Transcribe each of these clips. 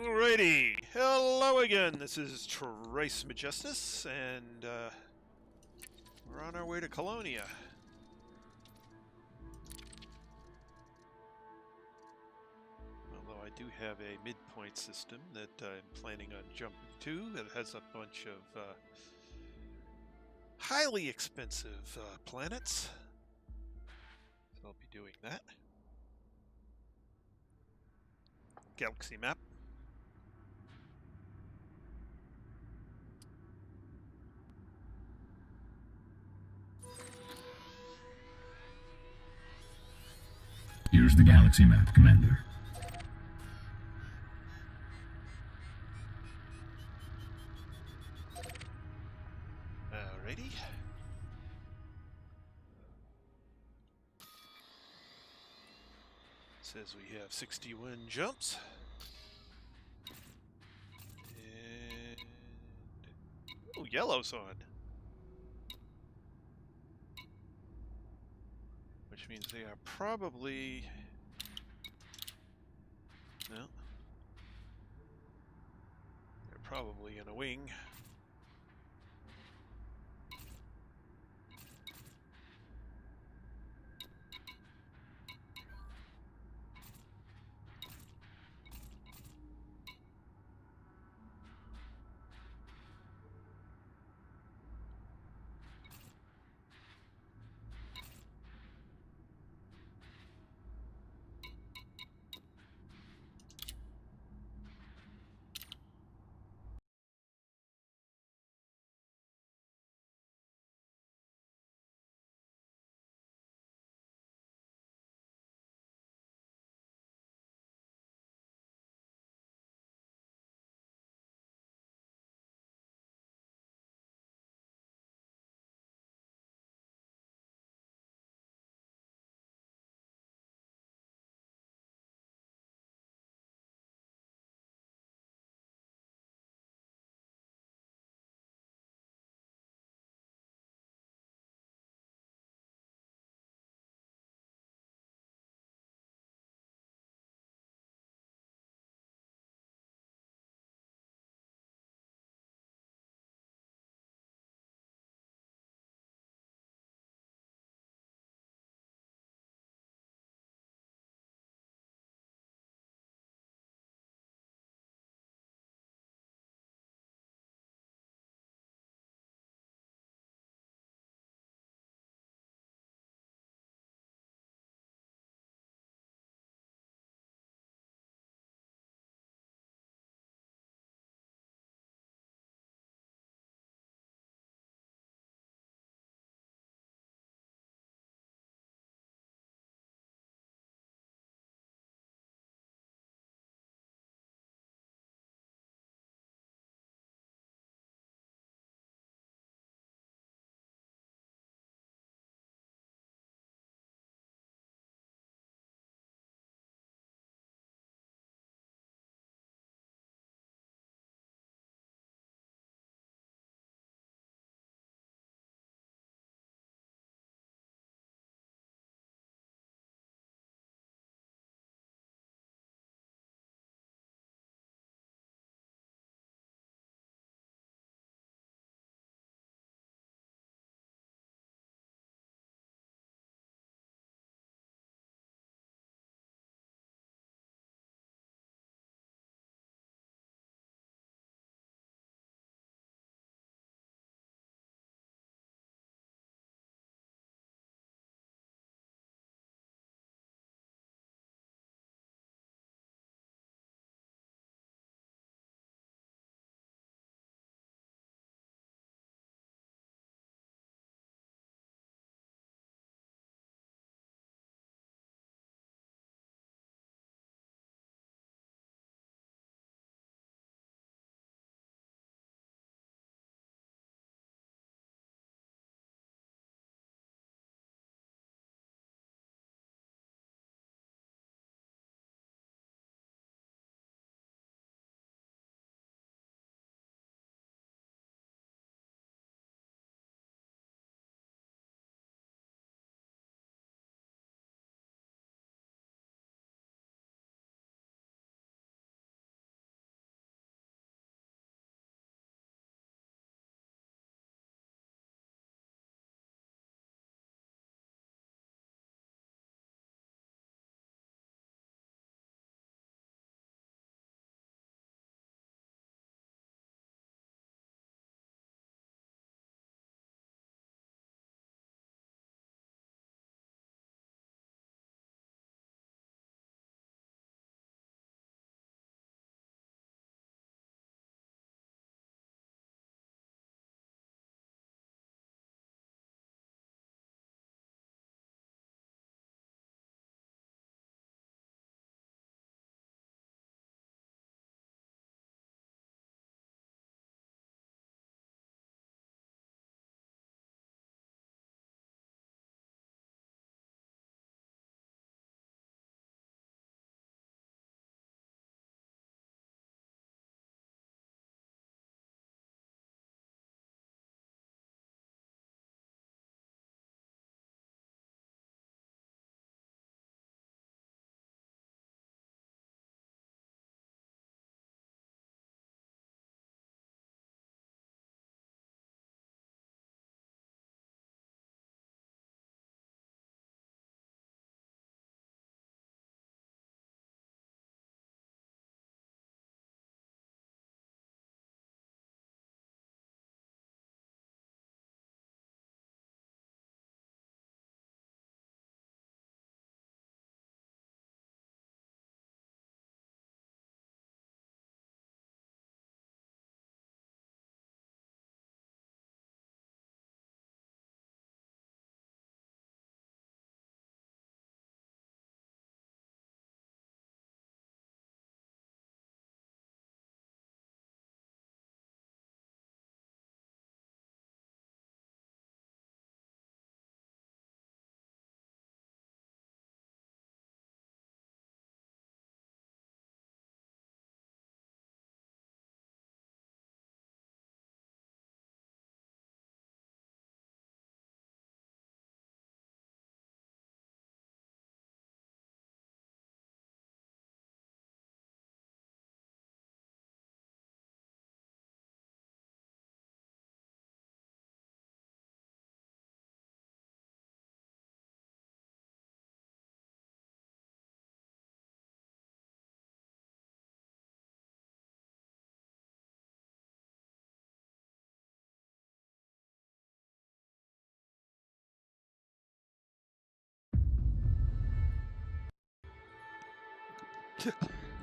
Alrighty, hello again. This is Trace Majestus, and we're on our way to Colonia. Although I do have a midpoint system that I'm planning on jumping to that has a bunch of highly expensive planets. So I'll be doing that. Galaxy map. Here's the galaxy map, Commander. Alrighty. Says we have 61 jumps. And oh, yellow's on. Which means they are probably no. They're probably in a wing.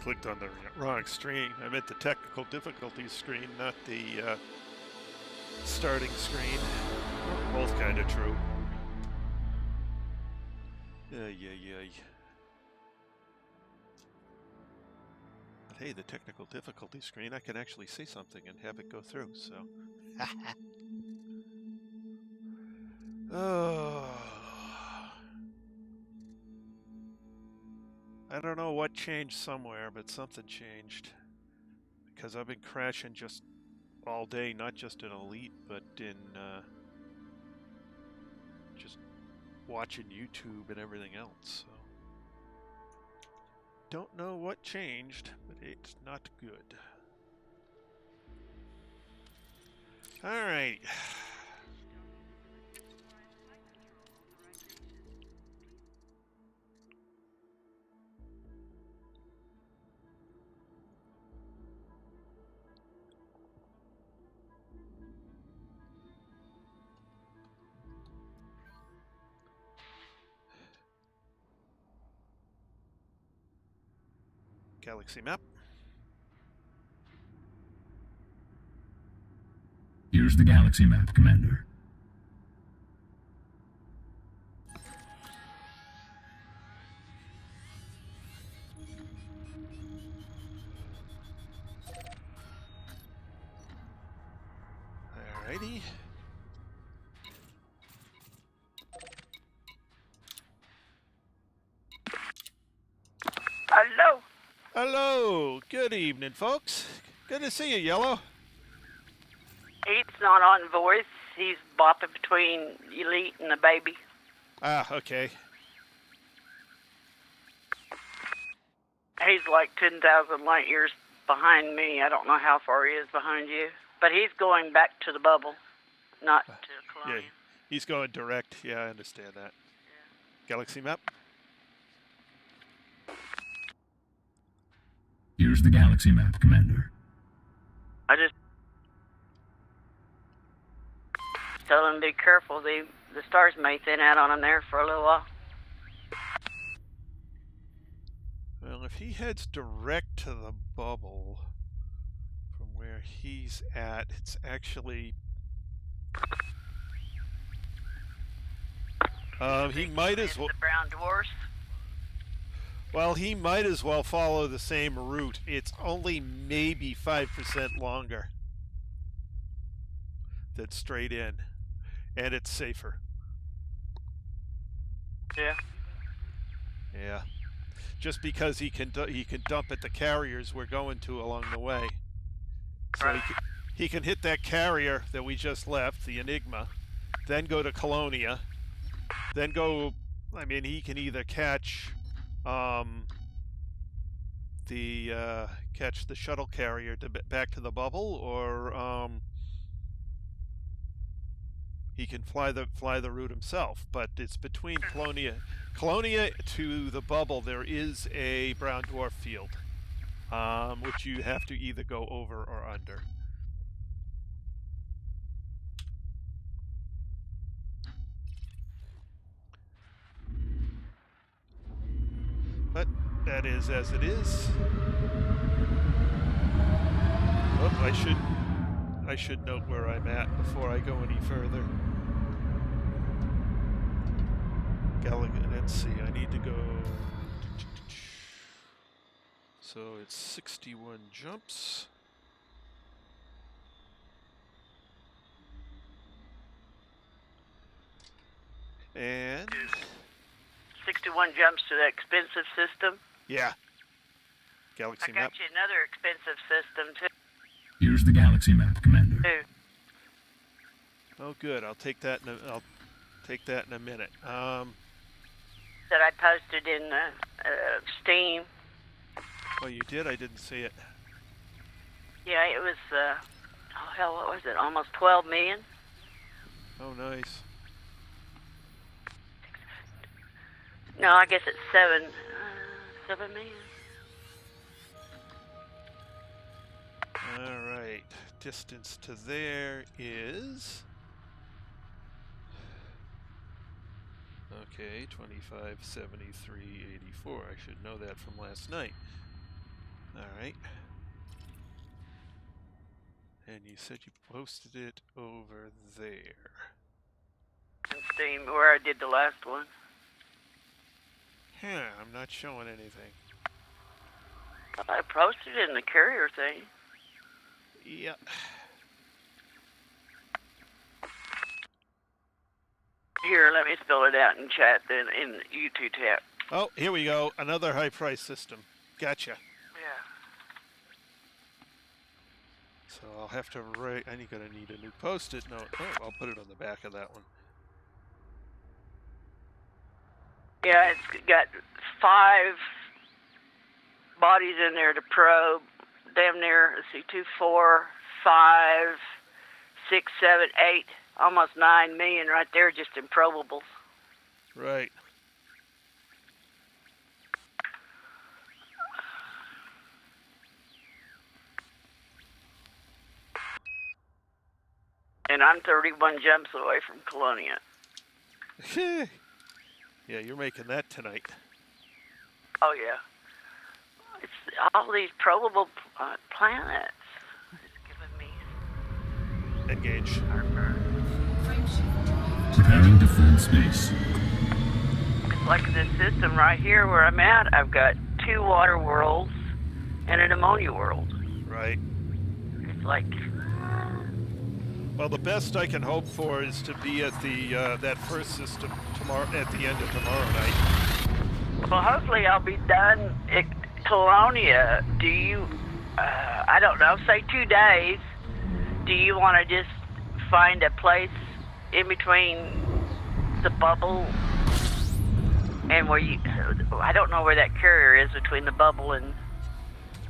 Clicked on the wrong screen. I meant the technical difficulties screen, not the starting screen. Both kind of true. Yeah. But hey, the technical difficulty screen, I can actually say something and have it go through, so. Oh. I don't know what changed somewhere, but something changed. Because I've been crashing just all day, not just in Elite, but in just watching YouTube and everything else. So. Don't know what changed, but it's not good. Alright. Galaxy map. Here's the galaxy map, Commander. Alrighty. Hello. Hello. Good evening, folks. Good to see you, Yellow. He's not on voice. He's bopping between Elite and the baby. Ah, okay. He's like 10,000 light years behind me. I don't know how far he is behind you. But he's going back to the bubble, not to Colonia. Yeah, he's going direct. Yeah, I understand that. Yeah. Galaxy map. Here's the galaxy map, Commander. I just tell him to be careful. The stars may thin out on him there for a little while. Well, if he heads direct to the bubble from where he's at, it's actually... he might as well... The brown dwarfs? Well, he might as well follow the same route. It's only maybe 5% longer than straight in, and it's safer. Yeah. Yeah. Just because he can dump at the carriers we're going to along the way. So Right. he can hit that carrier that we just left, the Enigma, then go to Colonia, then go... I mean, he can either catch... catch the shuttle carrier to back to the bubble, or he can fly the route himself. But it's between Colonia to the bubble. There is a brown dwarf field, which you have to either go over or under. But that is as it is. Oh, I should note where I'm at before I go any further. Let's see, I need to go... So it's 61 jumps. And... 61 jumps to the expensive system. Yeah. Galaxy I got map. you another expensive system, too. Here's the galaxy map, Commander. Oh, good. I'll take that in a minute. That I posted in Steam. Oh, you did? I didn't see it. Yeah, it was, oh hell, what was it? Almost 12 million? Oh, nice. No, I guess it's 7 million. All right. Distance to there is... Okay, 25, 73, 84. I should know that from last night. Alright. And you said you posted it over there. In Steam, where I did the last one. Yeah, I'm not showing anything. I posted it in the carrier thing. Yeah. Here, let me spell it out in chat then, in the YouTube tab. Oh, here we go. Another high price system. Gotcha. Yeah. So I'll have to write. I'm gonna need a new post-it note. Oh, I'll put it on the back of that one. Yeah, it's got 5 bodies in there to probe. Damn near, let's see, 2, 4, 5, 6, 7, 8, almost 9 million right there just in probables. Right. And I'm 31 jumps away from Colonia. Yeah, you're making that tonight. Oh, yeah. It's all these probable planets. It's giving me... Engage. Preparing to fill space. It's like this system right here where I'm at. I've got 2 water worlds and an ammonia world. Right. It's like... Well, the best I can hope for is to be at the that first system tomorrow at the end of tomorrow night. Well, hopefully I'll be done at Colonia. Do you, I don't know, say 2 days. Do you want to just find a place in between the bubble and where you, I don't know where that carrier is between the bubble and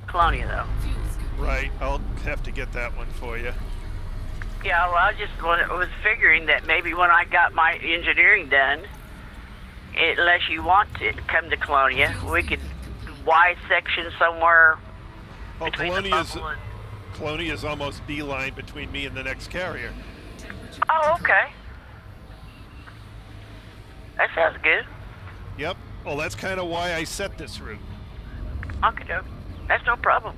Colonia, though. Right, I'll have to get that one for you. Yeah, well, I just was figuring that maybe when I got my engineering done, unless you want to come to Colonia, we could Y section somewhere between the bubble and... Colonia's almost beeline between me and the next carrier. Oh, okay. That sounds good. Yep. Well, that's kind of why I set this route. Okay, that's no problem.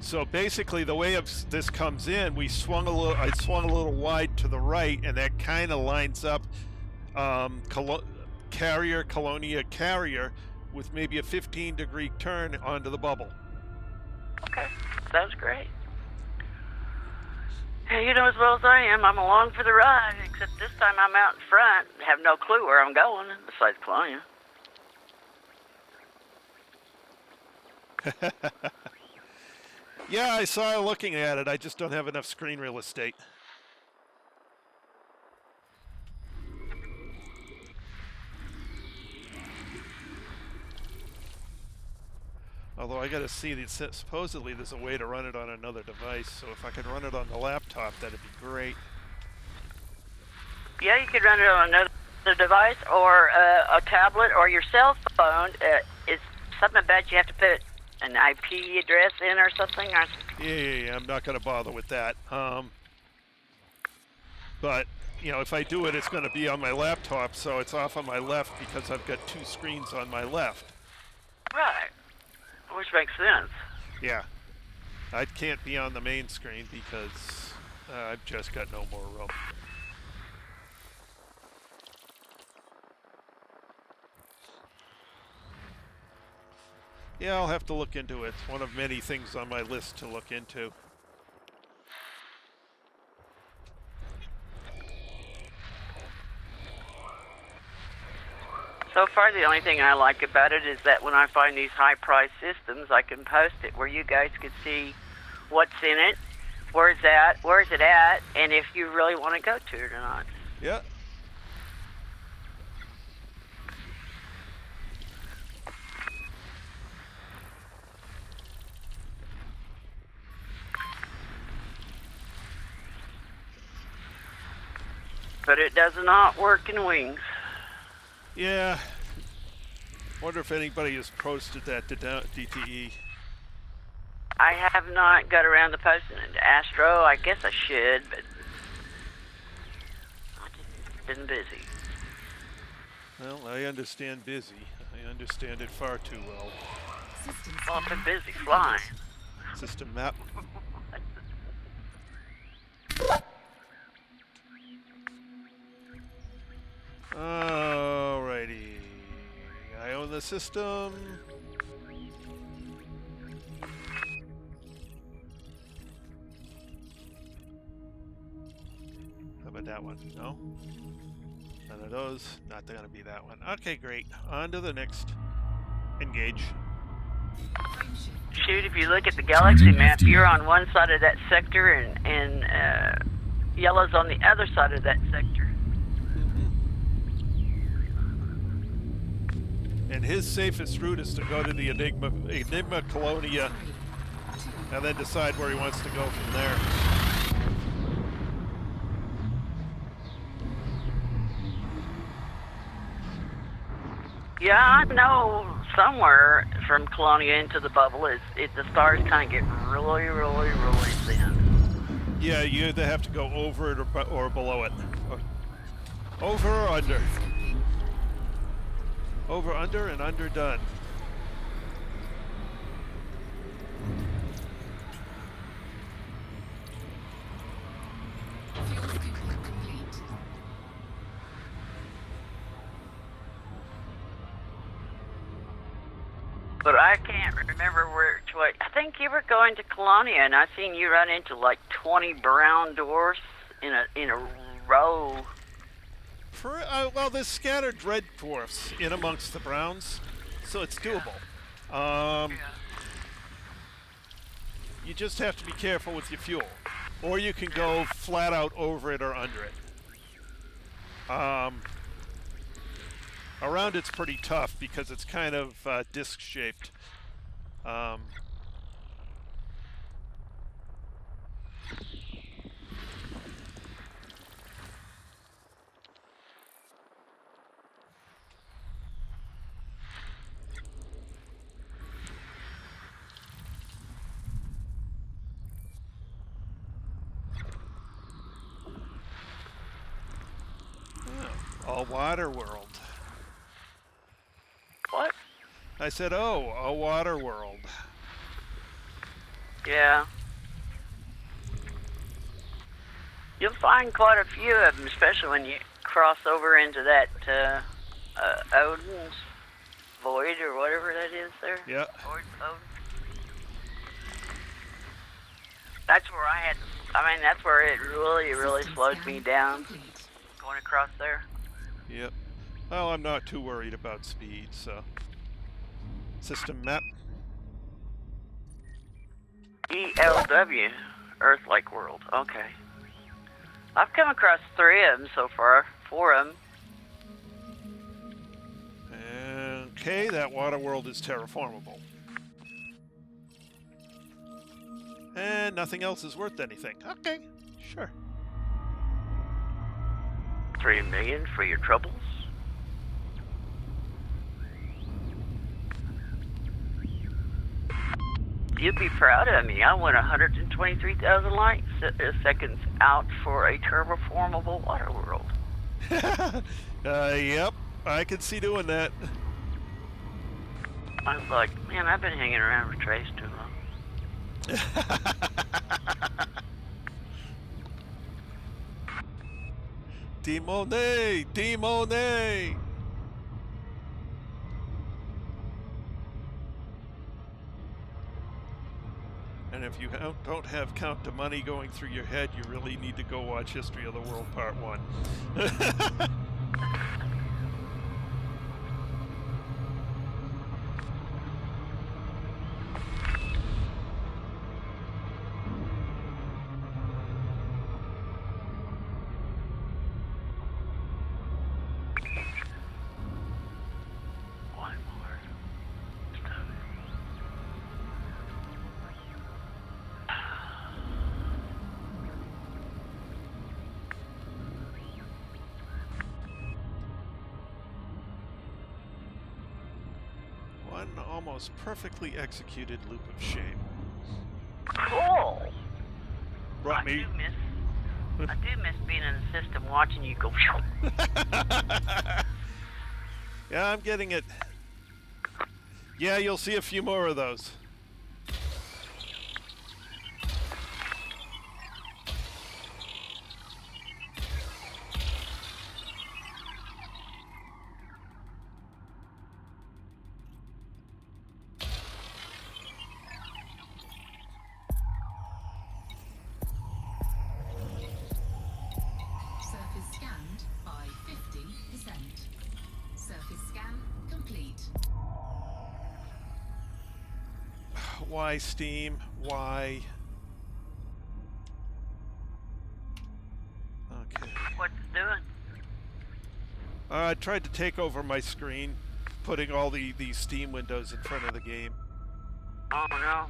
So basically, the way this comes in, I swung a little wide to the right, and that kind of lines up Colonia carrier with maybe a 15-degree turn onto the bubble. Okay, sounds great. Hey, you know as well as I am, I'm along for the ride, except this time I'm out in front, have no clue where I'm going, besides Colonia. Yeah, I saw her looking at it. I just don't have enough screen real estate. Although I gotta see that supposedly there's a way to run it on another device, so if I could run it on the laptop, that'd be great. Yeah, you could run it on another device or a tablet or your cell phone. It's something about you have to put an IP address in or something. Yeah, I'm not gonna bother with that. But you know, if I do it, it's gonna be on my laptop, so it's off on my left because I've got 2 screens on my left. Right. Which makes sense. Yeah. I can't be on the main screen because I've just got no more room. Yeah, I'll have to look into it. It's one of many things on my list to look into. So far, the only thing I like about it is that when I find these high-priced systems, I can post it where you guys can see what's in it, where is it at, and if you really want to go to it or not. Yeah. But it does not work in wings. Yeah. Wonder if anybody has posted that to DTE. I have not got around to posting it to Astro. I guess I should, but I've been busy. Well, I understand busy. I understand it far too well. Well, I've been busy flying. System map. Alrighty. I own the system. How about that one? No? None of those. Not gonna be that one. Okay, great. On to the next. Engage. Shoot, if you look at the galaxy map, you're on one side of that sector, and yellow's on the other side of that sector. And his safest route is to go to the Enigma Colonia, and then decide where he wants to go from there. Yeah, I know somewhere from Colonia into the bubble, the stars kind of get really, really, really thin. Yeah, you either have to go over it or below it. Over or under. Over, under, and under done. But I can't remember which way. I think you were going to Colonia, and I seen you run into like 20 brown dwarfs in a row. Well, there's scattered red dwarfs in amongst the browns, so it's doable. You just have to be careful with your fuel, or you can go flat out over it or under it. Around it's pretty tough because it's kind of disc-shaped. A water world. What? I said, oh, a water world. Yeah. You'll find quite a few of them, especially when you cross over into that Odin's Void or whatever that is there. Yeah. Odin. That's where that's where it really, really slowed me down, going across there. Yep. Well, I'm not too worried about speed, so. System map. ELW, Earth-like world. Okay. I've come across 3 of them so far. 4 of them. Okay, that water world is terraformable. And nothing else is worth anything. Okay, sure. 3 million for your troubles. You'd be proud of me. I went 123,000 light seconds out for a terraformable water world. Yep, I can see doing that. I was like, man, I've been hanging around with Trace too long. Demone! Demone! And if you don't have Count the Money going through your head, you really need to go watch History of the World Part 1. Almost perfectly executed loop of shame. Cool. Brought me. I do miss being in the system, watching you go. Yeah, I'm getting it. Yeah, you'll see a few more of those. Surface scanned by 50%. Surface scan complete. Why, Steam? Why? Okay. What's it doing? I tried to take over my screen, putting all these Steam windows in front of the game. Oh no.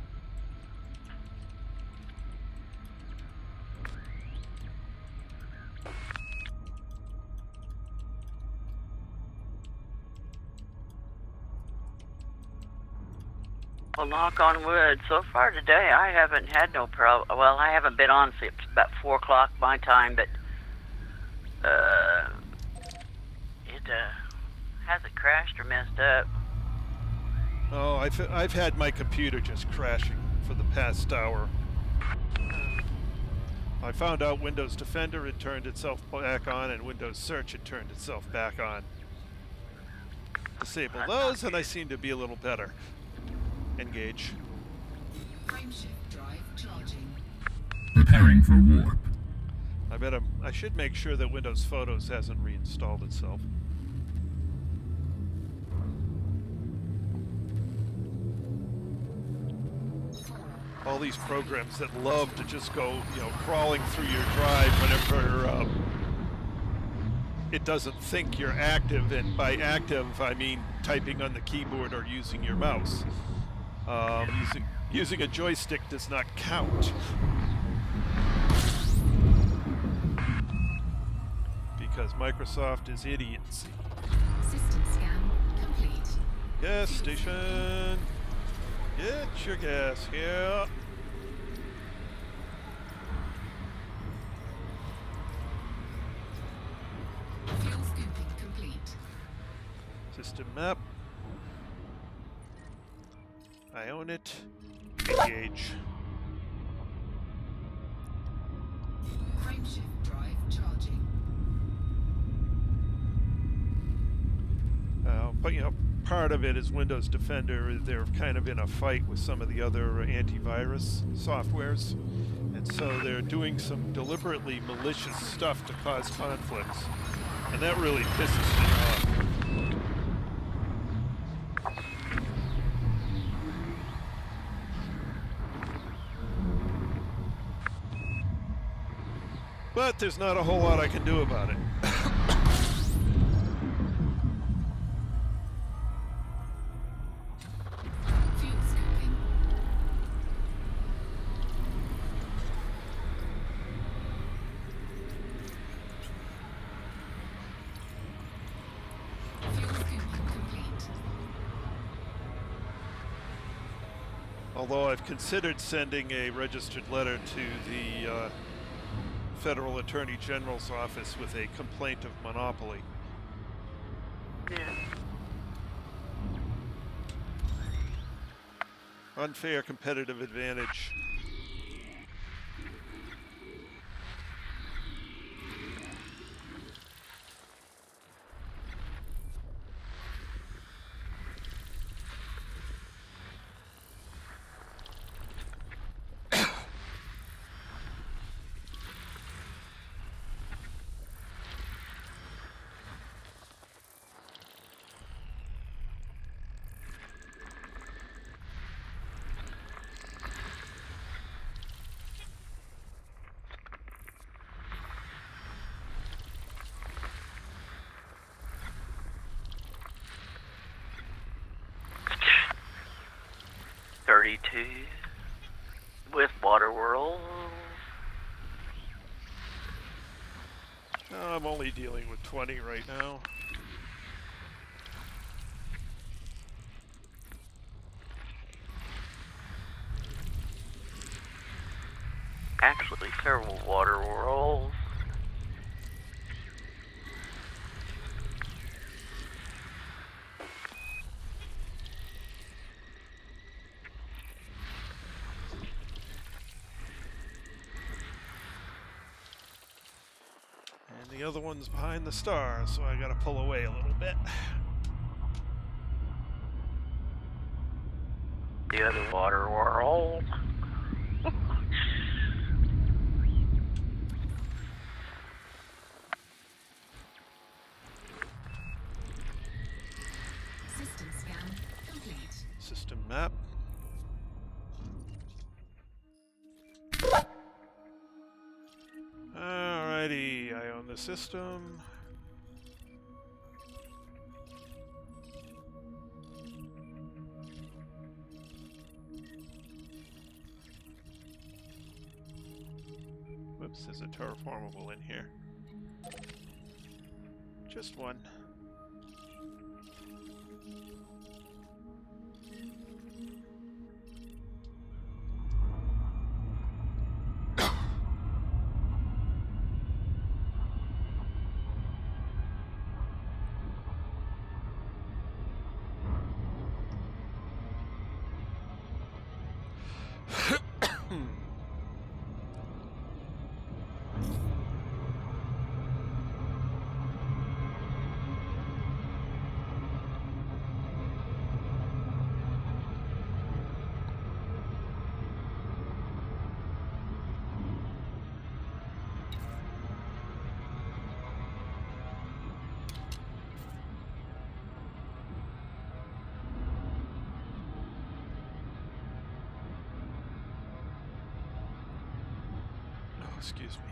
Well, knock on wood. So far today, I haven't had no problem. Well, I haven't been on since about 4 o'clock my time, but it hasn't crashed or messed up. Oh, I've had my computer just crashing for the past hour. I found out Windows Defender, it turned itself back on, and Windows Search, it turned itself back on. Disable those, and I seem to be a little better. Engage. Frameshift drive charging. Preparing for warp. I should make sure that Windows Photos hasn't reinstalled itself. All these programs that love to just go, crawling through your drive whenever it doesn't think you're active, and by active I mean typing on the keyboard or using your mouse. Using a joystick does not count. Because Microsoft is idiots. System scan complete. Gas station. Get your gas here. Fuel scooping complete. System map. I own it. Engage. Frameshift drive charging. But part of it is Windows Defender. They're kind of in a fight with some of the other antivirus softwares, and so they're doing some deliberately malicious stuff to cause conflicts, and that really pisses me off. But there's not a whole lot I can do about it. Fuel scooping. Fuel scooping complete. Although I've considered sending a registered letter to the Federal Attorney General's office with a complaint of monopoly. Yeah. Unfair competitive advantage. With Water World. I'm only dealing with 20 right now. Actually, several Water Worlds. The other one's behind the stars, so I gotta pull away a little bit. The other water world. System scan complete. System map. Alrighty, I own the system. Whoops, there's a terraformable in here. Just one. Excuse me.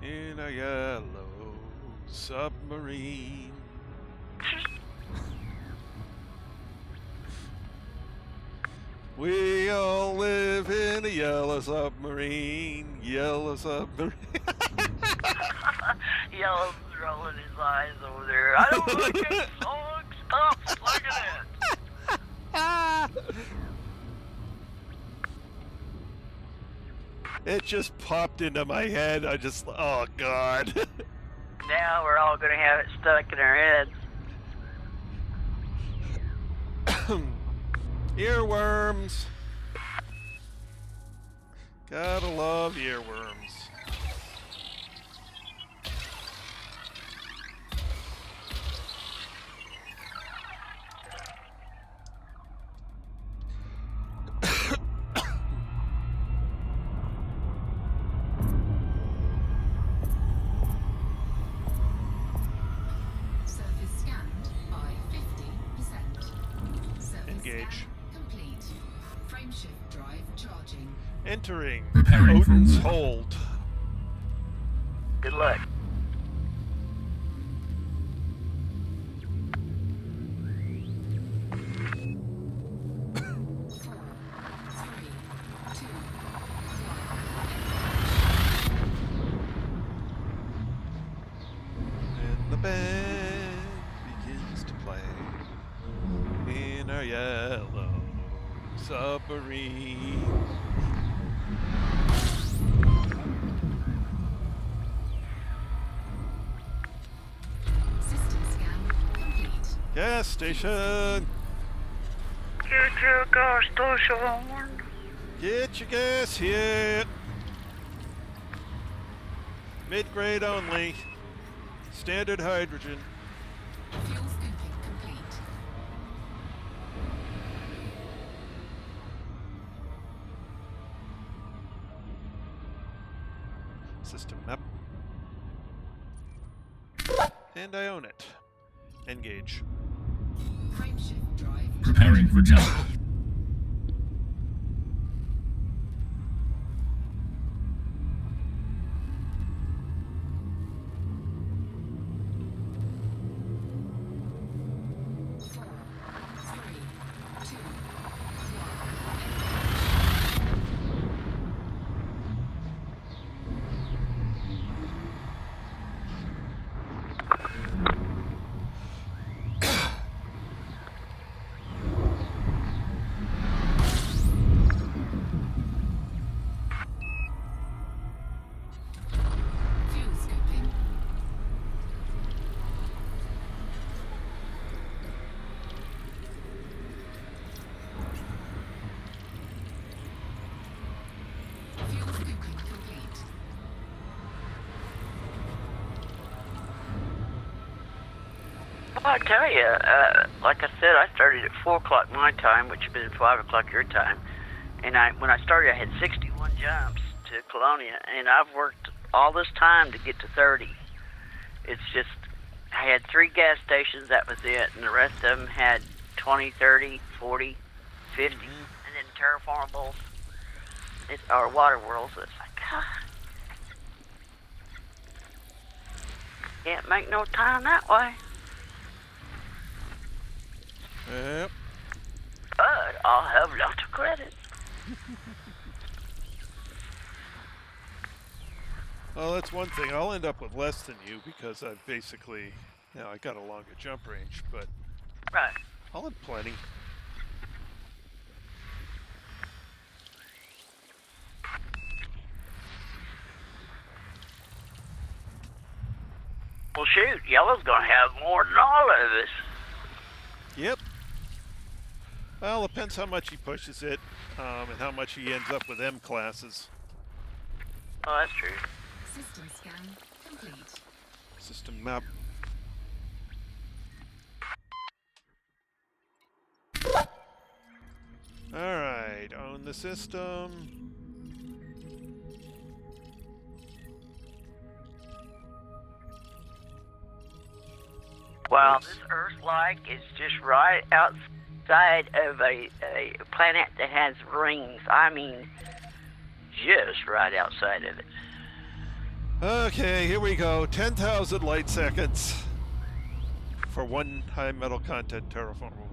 In a yellow submarine. We all live in a yellow submarine. Yellow submarine. Yellow's rolling his eyes over there. I don't like it, song. Stop slugging it. It just popped into my head. Oh God. Now we're all gonna have it stuck in our heads. Earworms. Gotta love earworms. Surface scanned by 50%. Surface Engage. scan complete. Frameshift drive charging. Entering Preparing for Odin's war. Hold. Good luck. And the band begins to play in our yellow submarine. System scan complete. Gas station! Get your gas station. Get your gas here! Mid-grade only. Standard hydrogen. Fuel scooping complete. System map. And I own it. Engage. Frameshift drive Preparing for jump. I tell you, like I said, I started at 4 o'clock my time, which would have been 5 o'clock your time. And when I started, I had 61 jumps to Colonia, and I've worked all this time to get to 30. It's just, I had 3 gas stations, that was it, and the rest of them had 20, 30, 40, 50, and then terraformables, or water worlds. It's like, God, can't make no time that way. Yep. But I'll have lots of credit. Well, that's one thing. I'll end up with less than you because I've basically, I got a longer jump range, but Right. I'll have plenty. Well, shoot, Yellow's gonna have more than all of us. Yep. Well, depends how much he pushes it, and how much he ends up with M classes. Oh, that's true. System scan complete. System map. Alright, own the system. Well, this Earth-like is just right outside of a planet that has rings. I mean, just right outside of it. Okay, here we go. 10,000 light seconds for 1 high metal content terraformable.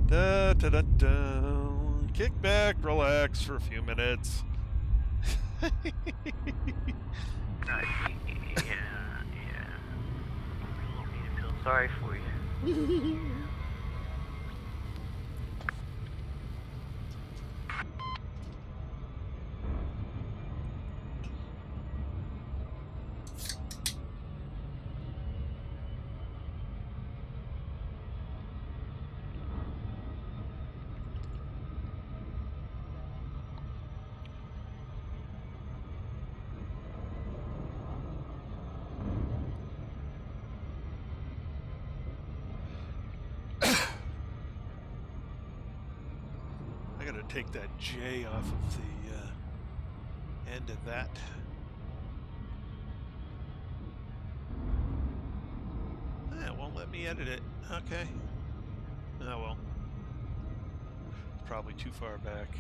Da da da da. Kick back, relax for a few minutes. Yeah. Don't need to feel sorry for you. I gotta take that J off of the end of that. It won't let me edit it. Okay. Oh well. It's probably too far back.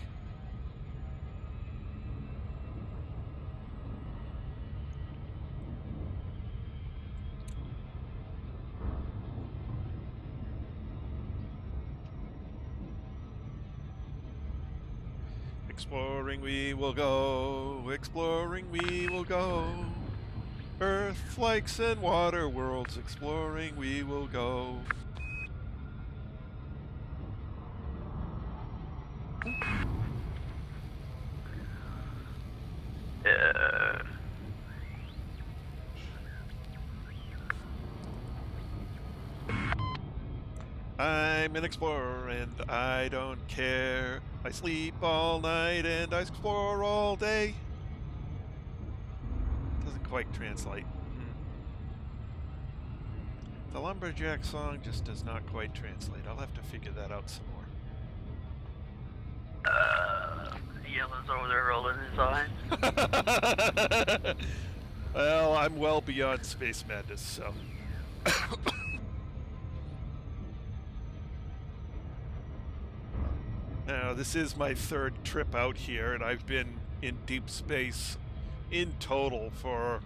Exploring we will go, exploring we will go. Earth, flakes, and water worlds, exploring we will go. I'm an explorer and I don't care. I sleep all night and I explore all day. Doesn't quite translate. The lumberjack song just does not quite translate. I'll have to figure that out some more. Yellow's over there rolling his eyes. Well, I'm well beyond space madness, so. Now, this is my 3rd trip out here, and I've been in deep space in total for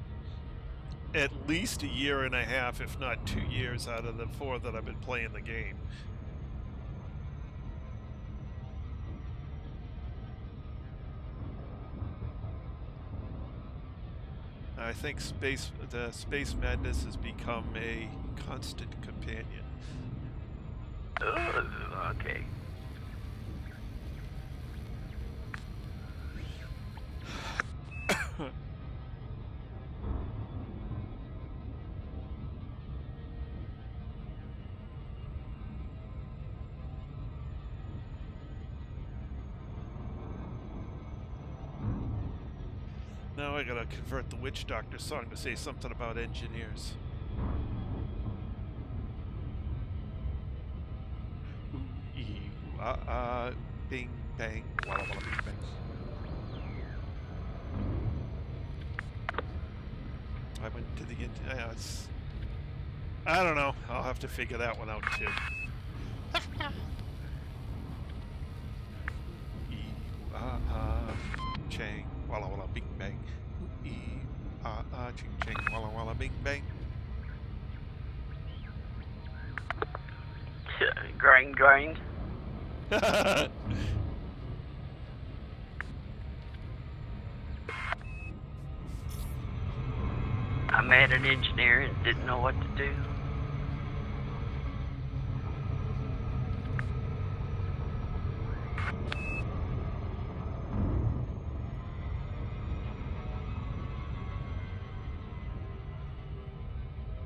at least 1.5 years, if not 2 years out of the 4 that I've been playing the game. I think the space madness has become a constant companion. Oh, okay. Now I gotta convert the witch doctor song to say something about engineers. Ooh, ee, ooh, ah, ah, bing, bang, walla, walla, bing, bang. I went to the I don't know. I'll have to figure that one out too. Chang, walla walla, bing bang. Ching chang, walla walla, bing bang. Grain drained. I met an engineer and didn't know what to do.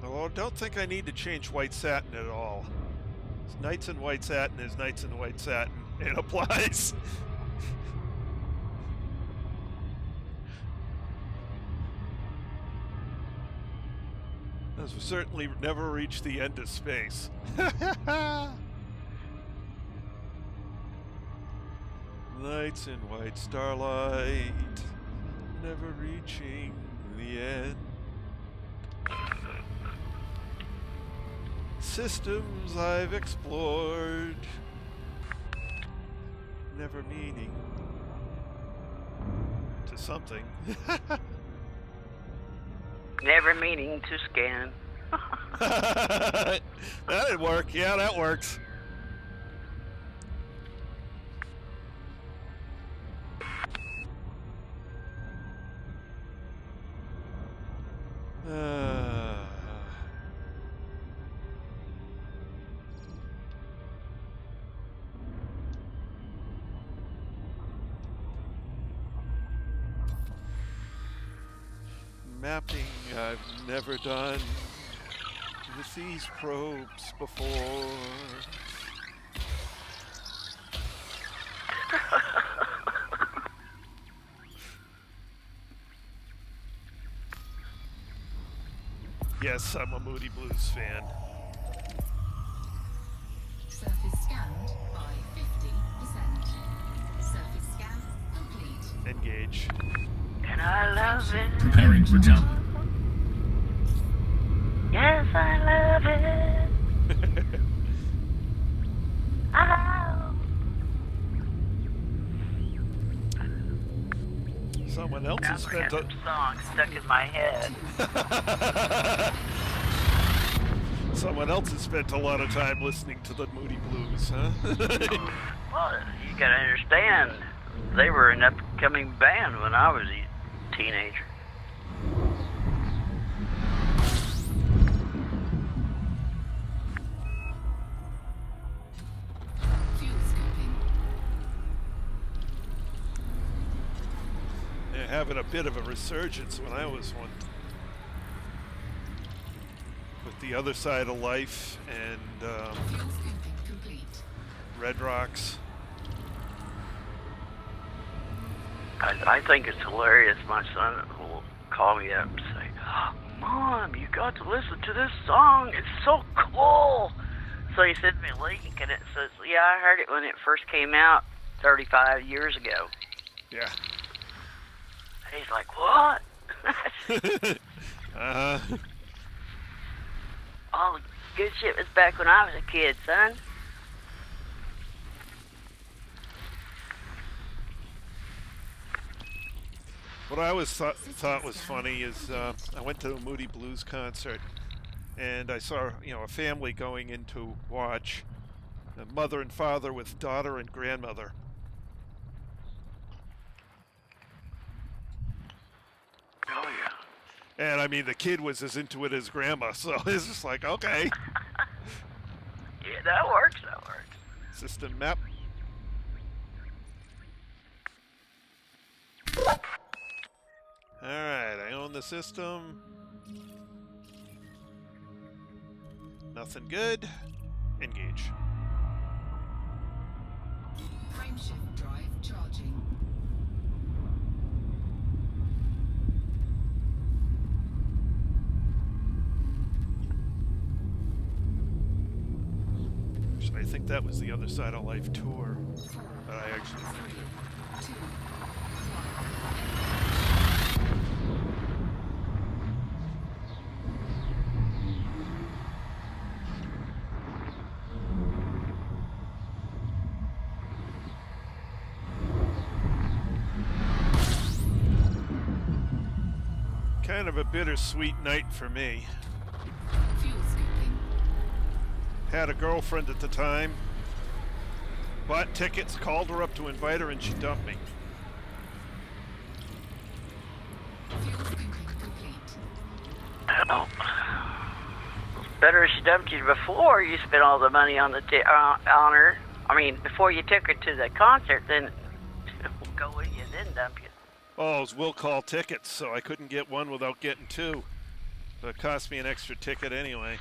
Although I don't think I need to change white satin at all. Knights in white satin is knights in white satin. It applies. As we certainly never reach the end of space. Lights in white starlight, never reaching the end. Systems I've explored, never meaning to something. Never meaning to scan. That'd work. Yeah, that works. Mapping I've never done with these probes before. Yes, I'm a Moody Blues fan. Surface scanned by 50%. Surface scan complete. Engage. And I love it. Preparing for jump. Yes, I love it. Oh. Someone else has spent a song stuck in my head. Someone else has spent a lot of time listening to the Moody Blues, huh? Well, you gotta understand, they were an upcoming band when I was a teenager. Fuel scooping. They're having a bit of a resurgence when I was one. With The Other Side of Life and Fuel scooping complete. Red Rocks. I think it's hilarious. My son will call me up and say, "Mom, you got to listen to this song. It's so cool." So he sends me a link and it says, "Yeah, I heard it when it first came out 35 years ago." Yeah. He's like, "What?" All the good shit was back when I was a kid, son. What I always thought was funny is I went to a Moody Blues concert and I saw, a family going in to watch, a mother and father with daughter and grandmother. Oh, yeah. And I mean, the kid was as into it as grandma, so it's just like, okay. Yeah, that works. System map. Alright, I own the system. Nothing good. Engage. Frameshift drive charging. think that was the Other Side of Life tour, but I actually think it. 2, Kind of a bittersweet night for me. fuel scooping. Had a girlfriend at the time. Bought tickets, called her up to invite her, and she dumped me. Fuel scooping complete. Oh. Better if she dumped you before you spent all the money on the on her. I mean, before you took her to the concert, then we'll go with you, then dump you. Oh, it was will call tickets, so I couldn't get one without getting two. So it cost me an extra ticket anyway.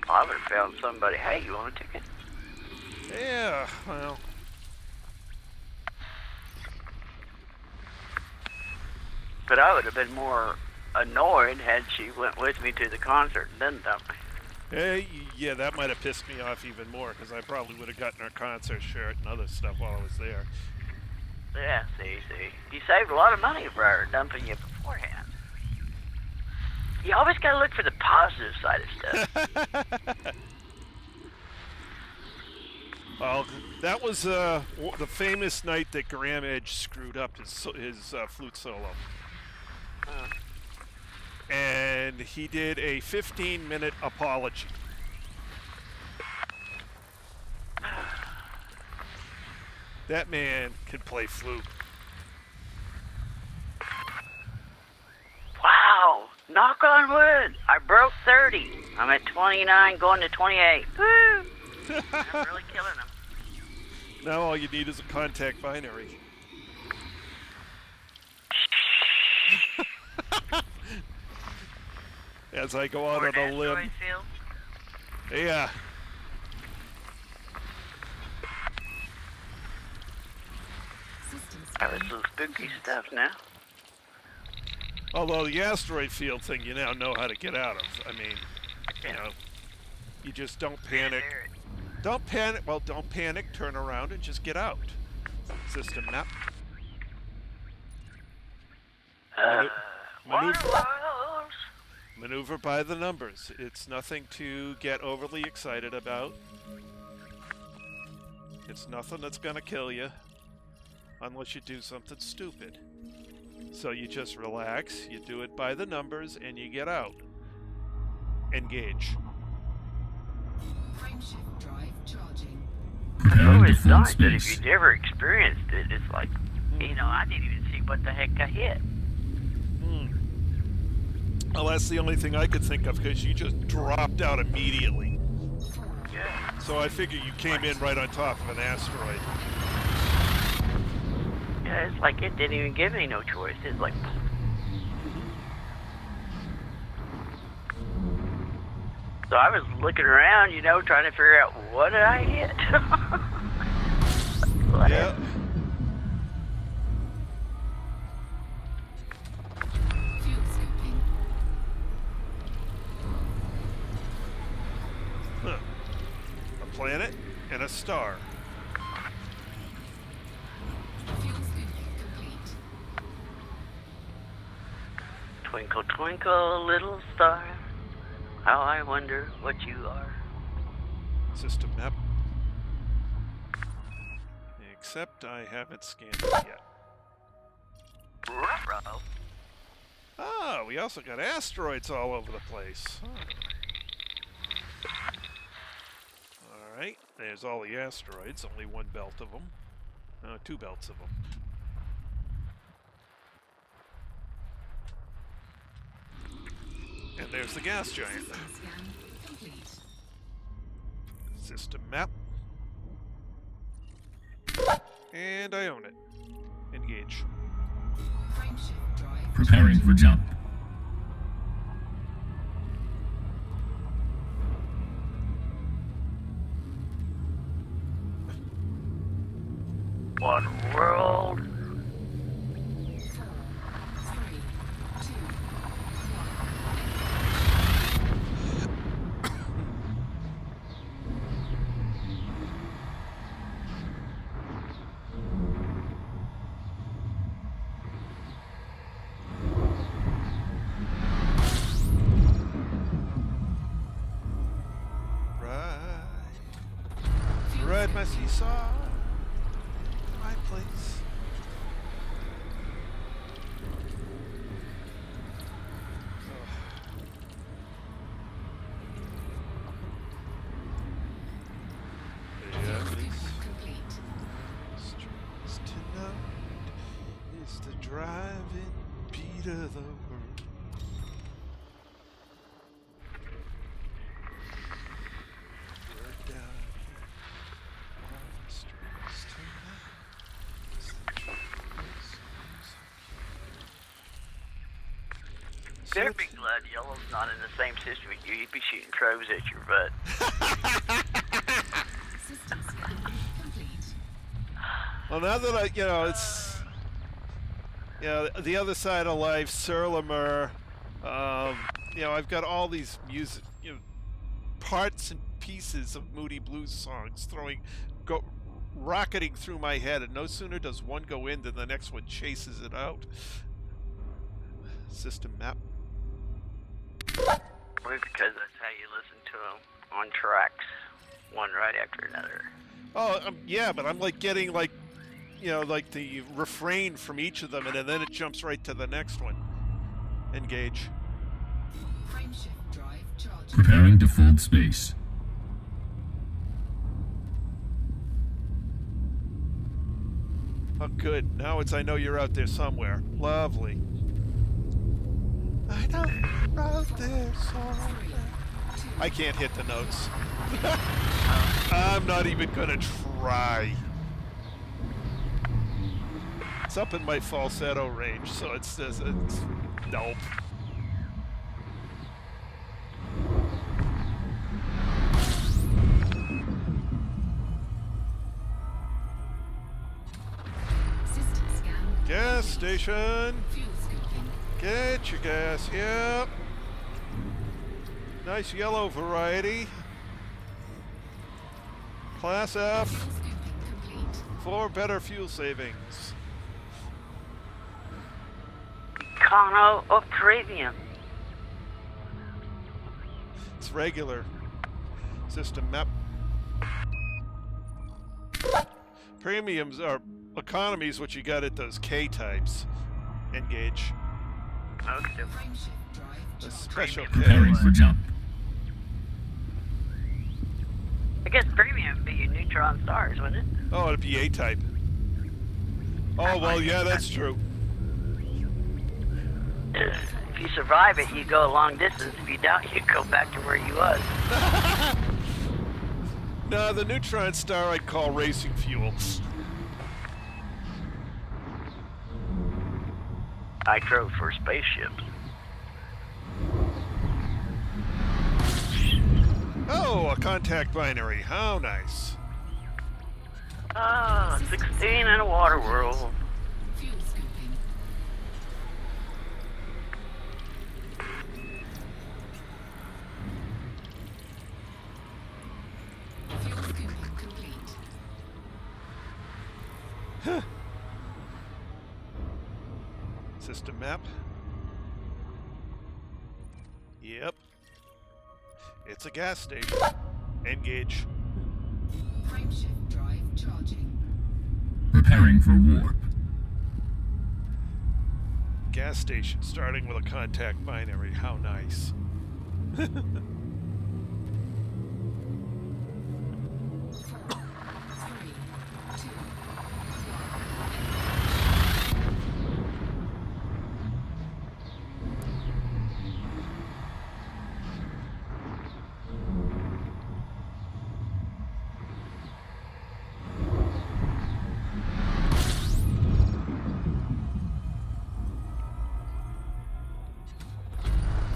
I would have found somebody. Hey, you want a ticket? Yeah, well. But I would have been more annoyed had she went with me to the concert and then dumped me. Hey, yeah, that might have pissed me off even more, because I probably would have gotten her concert shirt and other stuff while I was there. Yeah, see. You saved a lot of money for her dumping you beforehand. You always gotta look for the positive side of stuff. Well, that was the famous night that Graham Edge screwed up his flute solo. And he did a 15-minute apology. That man can play flute. Wow, knock on wood. I broke 30. I'm at 29 going to 28. Woo! I'm really killing them. Now all you need is a contact binary. As I go out on a limb. Asteroid field? Yeah. Systems That was some spooky stuff now. Although the asteroid field thing you now know how to get out of. I mean, you know, you just don't panic. Don't panic. Well, don't panic. Turn around and just get out. System map. Maneuver by the numbers. It's nothing to get overly excited about. It's nothing that's gonna kill you. Unless you do something stupid. So you just relax, you do it by the numbers, and you get out. Engage. frameshift drive charging. It's Preparing to always fill nice, but if space. you never experienced it, it's like, you know, I didn't even see what the heck I hit. Well, that's the only thing I could think of, because you just dropped out immediately. Yeah. So I figure you came in right on top of an asteroid. Yeah, it's like it didn't even give me no choice. It's like... So I was looking around, you know, trying to figure out what did I hit. Yeah. Fuel scooping. Huh. A planet and a star. Fuel scooping complete. Twinkle, twinkle, little star, how I wonder what you are. System map. Except I haven't scanned it yet. Ruh-roh. Ah, we also got asteroids all over the place. Huh. Alright, there's all the asteroids. Only one belt of them. No, two belts of them. And there's the gas giant. System scan complete. System map. And I own it. Engage. Frameshift drive Preparing for jump. One world. 4, 3, 2, 1. saw my place. Is the driving beat of the world. We're down here on the streets tonight. Is the truth is Better be glad Yellow's not in the same system with you. He'd be shooting crows at your butt. System scan complete. Well, now that it's the other side of life, Surlimer. I've got all these music, parts and pieces of Moody Blues songs rocketing through my head, and no sooner does one go in than the next one chases it out. System map. Well, because that's how you listen to them on tracks, one right after another. Oh, yeah, but I'm like getting like the refrain from each of them, and then it jumps right to the next one. Engage. Frameshift drive charging. Preparing to fold space. Oh, good. Now I know you're out there somewhere. Lovely. I know you're out there somewhere. I can't hit the notes. I'm not even gonna try. It's up in my falsetto range, so it's nope. System scan. Gas station. Fuel scooping. Get your gas. Yep. Nice yellow variety. Class F. Fuel scooping complete. For better fuel savings. Econo or premium? It's regular. System map. Premiums are economies, what you got at those K types. Engage. Okay. Frameshift drive The charging. special Preparing K. for jump. I guess premium would be your neutron stars, wouldn't it? Oh, it'd be A type. Oh, well, yeah, that's true. If you survive it, you go a long distance. If you don't, you go back to where you was. No, the neutron star I'd call racing fuel. Nitro for spaceships. Oh, a contact binary. How nice. Ah, 16 in a water world. Fuel scooping. Fuel scooping complete. System map. Yep. It's a gas station. Engage. Frameshift drive charging. Preparing for warp. Gas station starting with a contact binary. How nice. 4, 3, 2, 1.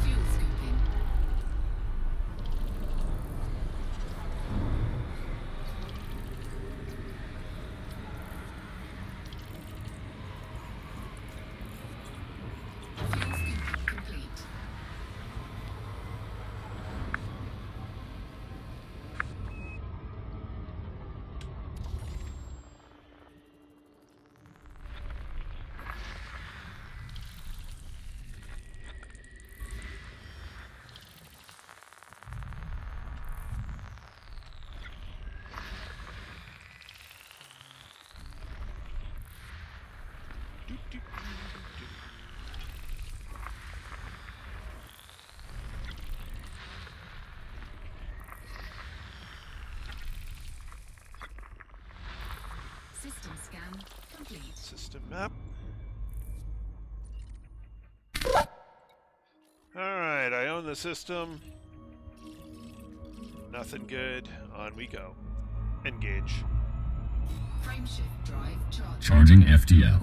Fuel scooping. complete. System map. Alright, I own the system. Nothing good. On we go. Engage. Frameshift drive charged. Charging FTL.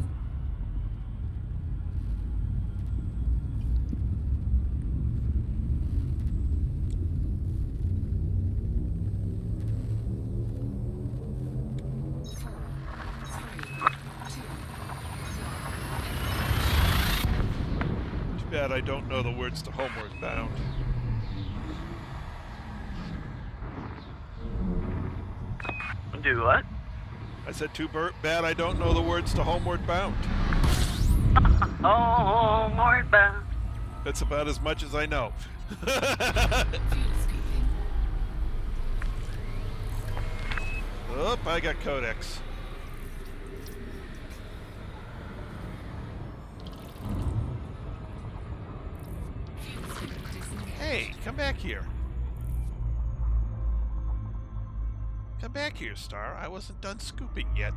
Too bad I don't know the words to Homeward Bound. Do what? I said too bad I don't know the words to Homeward Bound. Homeward bound. That's about as much as I know. Fuel scooping. Oh, I got codex. Fuel scoop disengaged. Hey, come back here. Come back here, Star. I wasn't done scooping yet.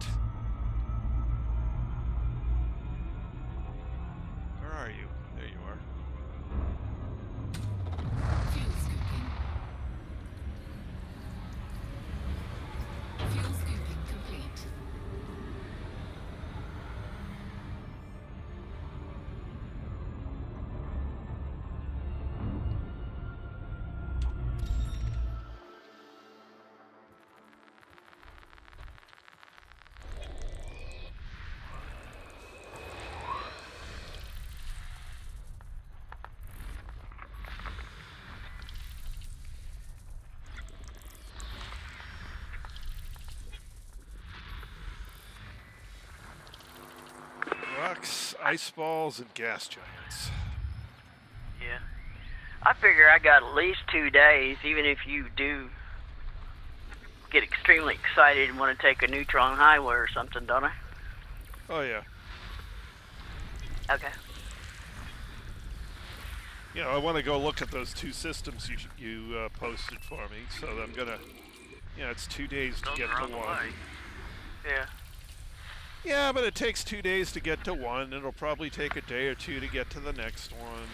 Where are you? There you are. Fuel scooping. Fuel scooping complete. Rocks, ice balls, and gas giants. Yeah. I figure I got at least 2 days, even if you do get extremely excited and want to take a neutron highway or something, don't I? Oh, yeah. Okay. You know, I want to go look at those 2 systems you posted for me, so I'm gonna... You know, it's 2 days to get to one. Yeah. Yeah, but it takes 2 days to get to one. It'll probably take a day or 2 to get to the next one.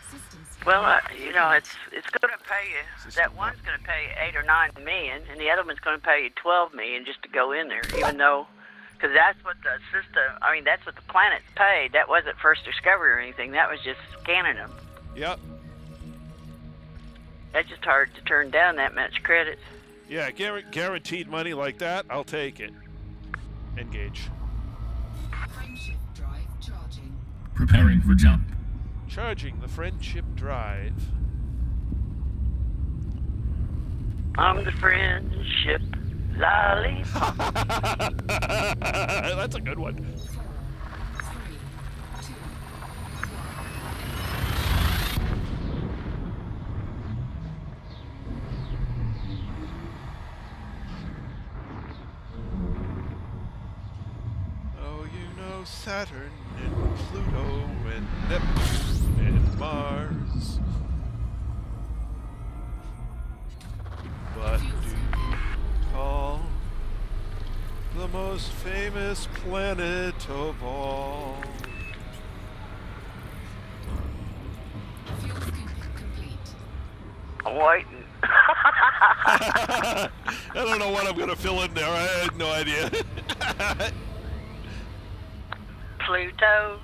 Systems. Well, you know, it's going to pay you. System That one's going to pay you 8 or 9 million, and the other one's going to pay you 12 million just to go in there, even though, because that's what the system. I mean, that's what the planets paid. That wasn't first discovery or anything. That was just scanning them. Yep. That's just hard to turn down that much credit. Yeah, guaranteed money like that, I'll take it. Engage. Frameshift drive charging. Preparing for jump. Charging the friendship drive. I'm the friendship lollipop. That's a good one. 4, 3, 2, 1. Oh, you know Saturn and Pluto and Neptune and Mars. What do you call the most famous planet of all? Fuel scooping complete. I'm waiting. I don't know what I'm going to fill in there. I had no idea. Pluto.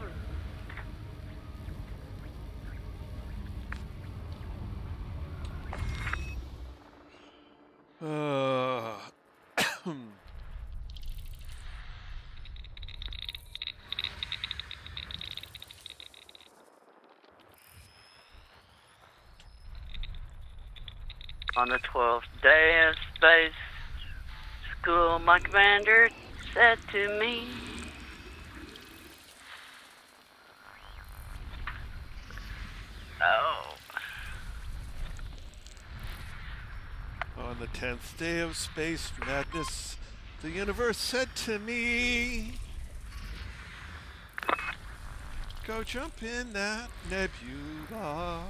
On the 12th day of space school, my commander said to me, "Oh, On the 10th day of space madness, the universe said to me, go jump in that nebula.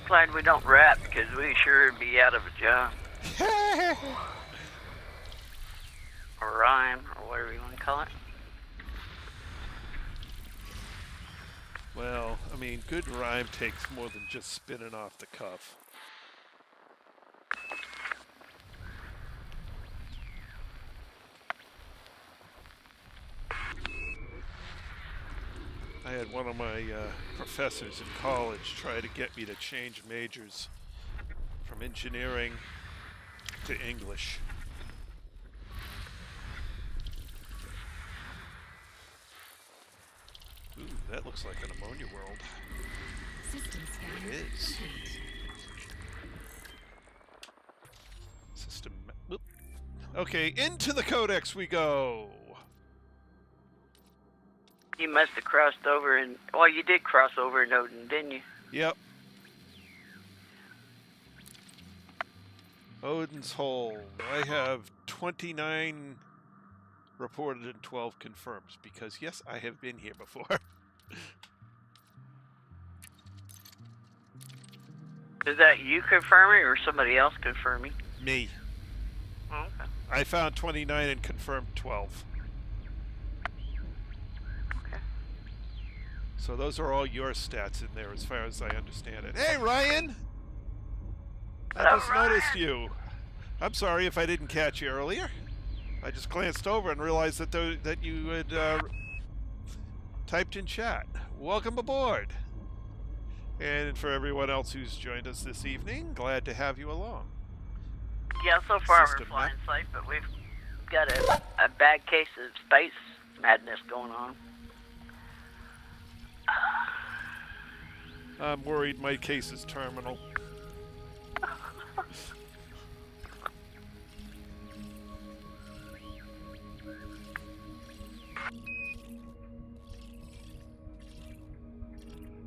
Glad we don't rap, because we sure would be out of a job. Or rhyme, or whatever you want to call it. Well, I mean, good rhyme takes more than just spinning off the cuff. I had one of my professors in college try to get me to change majors from engineering to English. Ooh, that looks like an ammonia world. System scan. It is. complete. System. Whoop. Okay, into the codex we go. You must have crossed over and... Well, you did cross over in Odin, didn't you? Yep. Odin's Hole. I have 29 reported and 12 confirmed because, yes, I have been here before. Is that you confirming or somebody else confirming? Me. Oh, okay. I found 29 and confirmed 12. Okay. So those are all your stats in there as far as I understand it. Hey, Ryan! I Hello, just Ryan. noticed you. I'm sorry if I didn't catch you earlier. I just glanced over and realized that that you had typed in chat. Welcome aboard. And for everyone else who's joined us this evening, glad to have you along. Yeah, so far System we're flying map. safe, but we've got a bad case of space madness going on. I'm worried my case is terminal.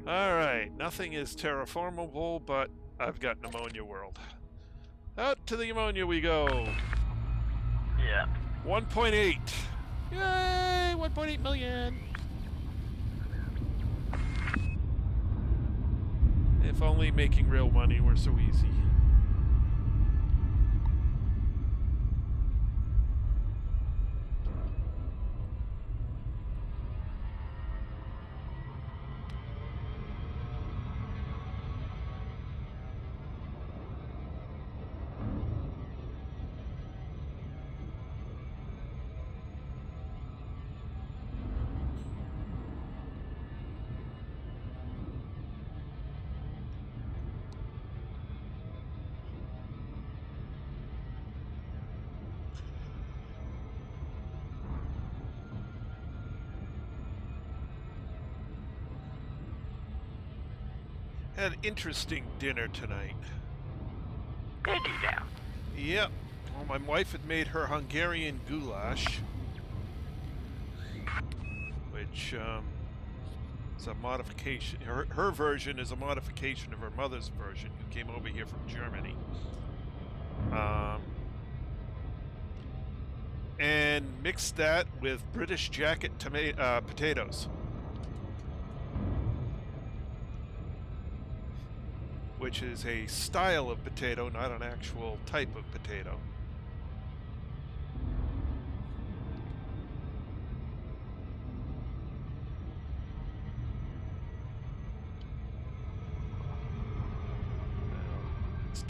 Alright, nothing is terraformable, but I've got an ammonia world. Out to the ammonia we go. Yeah. 1.8. Yay! 1.8 million. If only making real money were so easy. Had an interesting dinner tonight. Did you now? Yep. Well, my wife had made her Hungarian goulash, which is a modification. Her version is a modification of her mother's version, who came over here from Germany. And mixed that with British jacket potatoes, which is a style of potato, not an actual type of potato.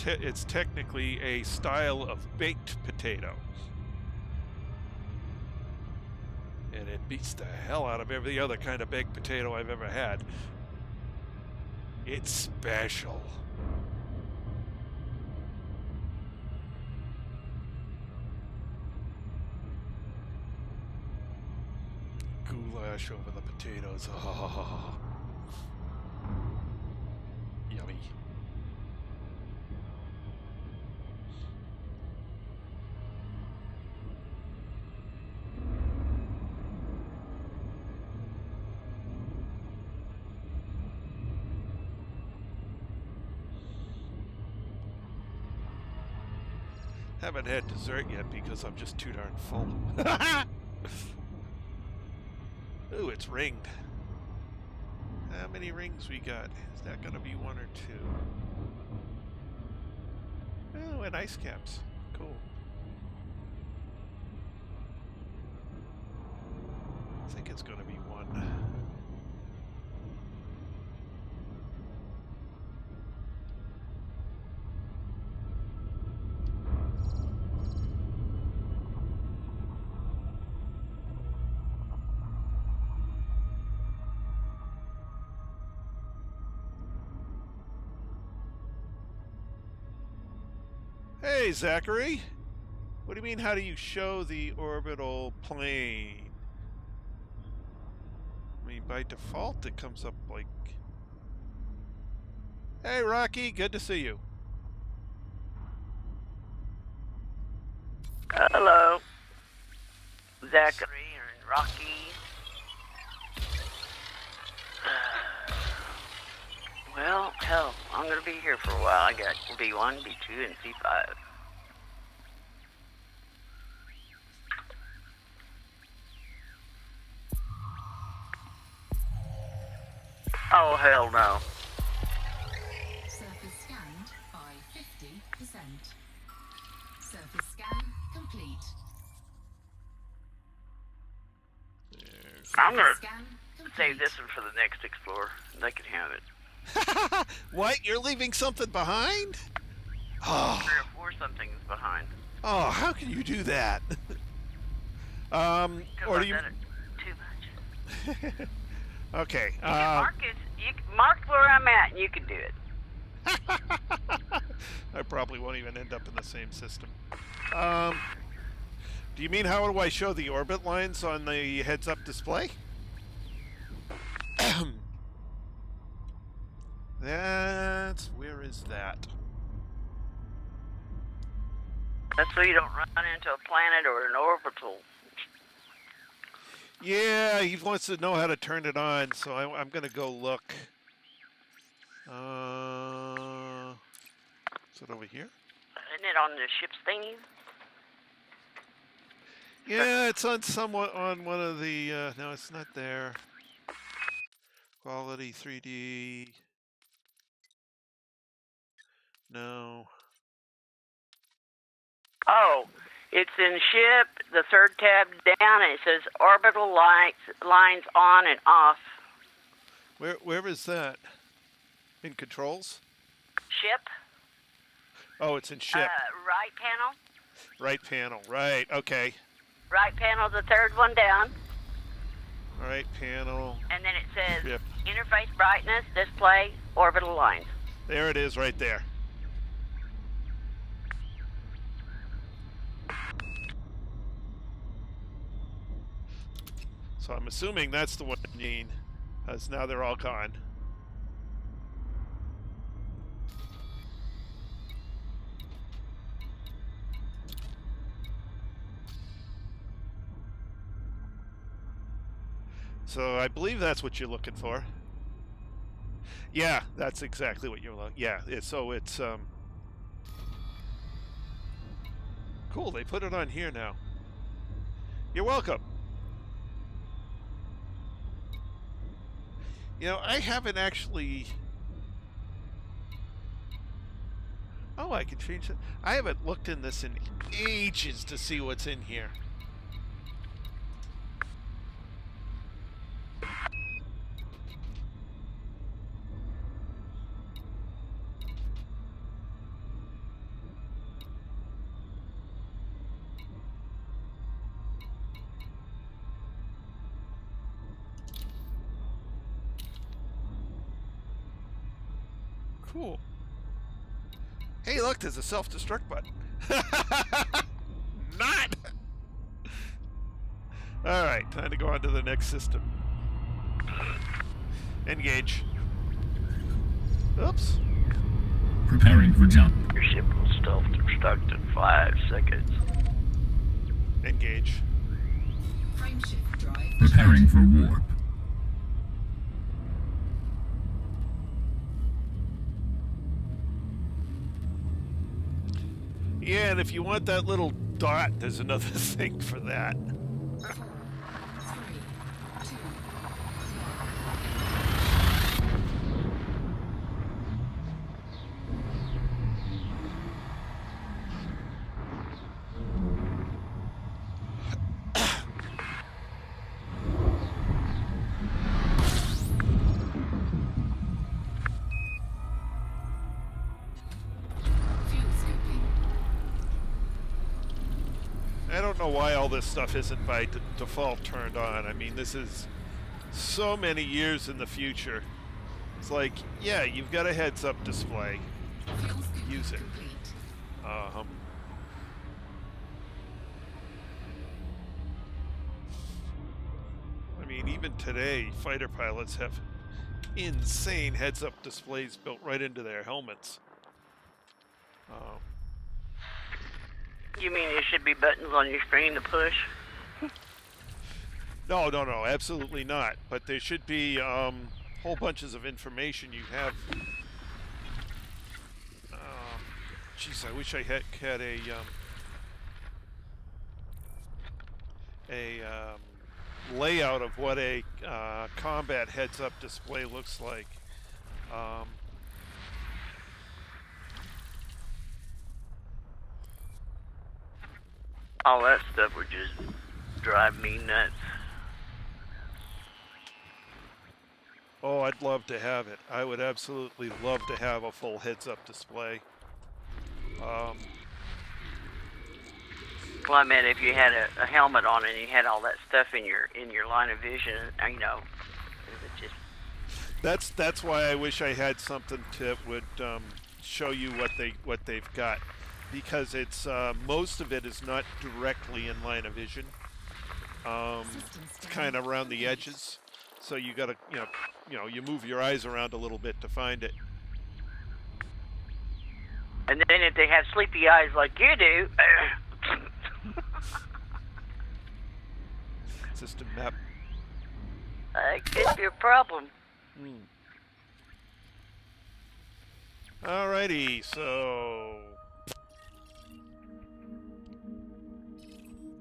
It's technically a style of baked potato. And it beats the hell out of every other kind of baked potato I've ever had. It's special. Goulash over the potatoes. Oh. Yummy. Haven't had dessert yet because I'm just too darn full. Ooh, it's ringed. How many rings we got? Is that gonna be one or two? and ice caps. Cool. I think it's going to be one. Hey, Zachary. What do you mean, how do you show the orbital plane? I mean, by default, it comes up like... Hey, Rocky, good to see you. Hello, Zachary and Rocky. Well, hell, I'm gonna be here for a while. I got B1, B2, and C5. Oh, hell no. Surface scanned by 50%. Surface scan complete. I'm gonna Scan complete. save this one for the next explorer. They can have it. What? You're leaving something behind? Oh. 3 or 4 something's behind. Oh, how can you do that? Or do you... Too much. Okay. Mark where I'm at, and you can do it. I probably won't even end up in the same system. Do you mean how do I show the orbit lines on the heads-up display? Where is that? That's so you don't run into a planet or an orbital. Yeah, he wants to know how to turn it on, so I'm going to go look. Is it over here? Isn't it on the ship's thingy? Yeah, it's on somewhat on one of the. No, it's not there. Quality 3D. No. Oh, it's in ship, the 3rd tab down, and it says orbital lines on and off. Where is that? In controls? Ship. Oh, it's in ship. Right panel. Right panel. Right. Okay. Right panel, the 3rd one down. Right panel. And then it says Ship. interface brightness, display, orbital lines. There it is, right there. So I'm assuming that's the one you mean, as now they're all gone. So I believe that's what you're looking for. Yeah, that's exactly what you're looking. Yeah, so it's cool. They put it on here now. You're welcome. You know, I haven't actually... Oh, I can change it. I haven't looked in this in ages to see what's in here. Cool. Hey, look, there's a self-destruct button. Not! Alright, time to go on to the next system. Engage. Oops. Preparing for jump. Your ship will self-destruct in 5 seconds. Engage. Frameshift drive Preparing for warp. Yeah, and if you want that little dot, there's another thing for that. 4, 3, 2, don't know why all this stuff isn't by default turned on. I mean, this is so many years in the future. It's like, yeah, you've got a heads-up display. Use it. I mean, even today, fighter pilots have insane heads-up displays built right into their helmets. You mean there should be buttons on your screen to push? No, absolutely not. But there should be whole bunches of information you have. Geez, I wish I had a layout of what a combat heads-up display looks like. All that stuff would just drive me nuts. Oh, I'd love to have it. I would absolutely love to have a full heads-up display. Well, I mean, if you had a helmet on and you had all that stuff in your line of vision, you know, it would just. That's why I wish I had something that would show you what they've got, because it's most of it is not directly in line of vision. It's kind of around the edges, so you gotta you move your eyes around a little bit to find it. And then if they have sleepy eyes like you do. System map. That could be a problem. Alrighty, so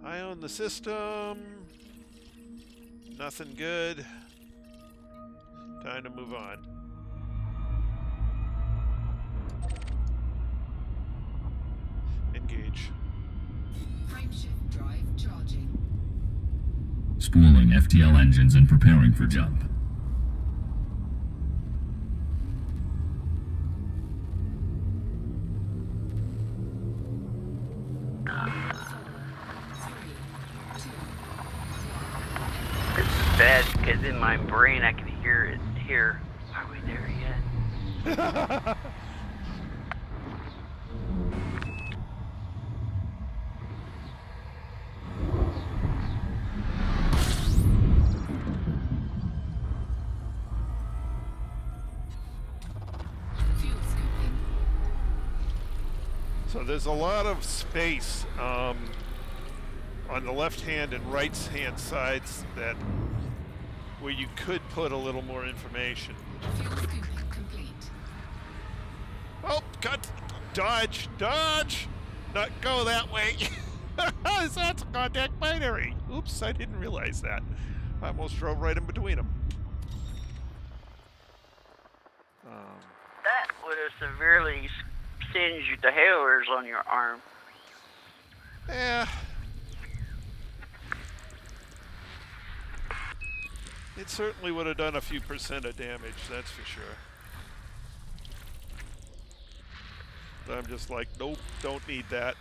I own the system. Nothing good. Time to move on. Engage. Frameshift drive charging. Spooling FTL engines and preparing for jump. It's bad because in my brain I can hear it here. Are we there yet? Fuel scooping. So there's a lot of space on the left-hand and right-hand sides where you could put a little more information. Fuel scooping complete. Oh, cut! Dodge! Dodge! Not go that way! That's a contact binary! Oops, I didn't realize that. I almost drove right in between them. That would have severely singed the hairs on your arm. Yeah. It certainly would have done a few percent of damage, that's for sure. But I'm just like, nope, don't need that.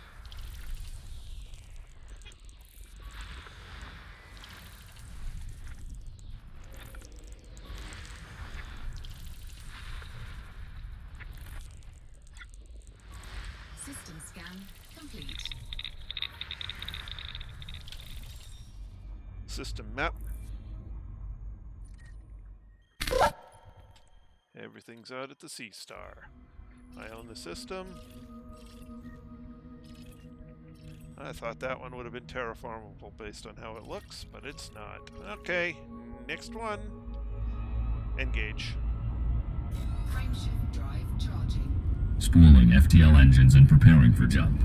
System scan complete. System map. Everything's out at the Sea Star. I own the system. I thought that one would have been terraformable based on how it looks, but it's not. Okay, next one. Engage. Frameshift drive charging. Spooling FTL engines and preparing for jump.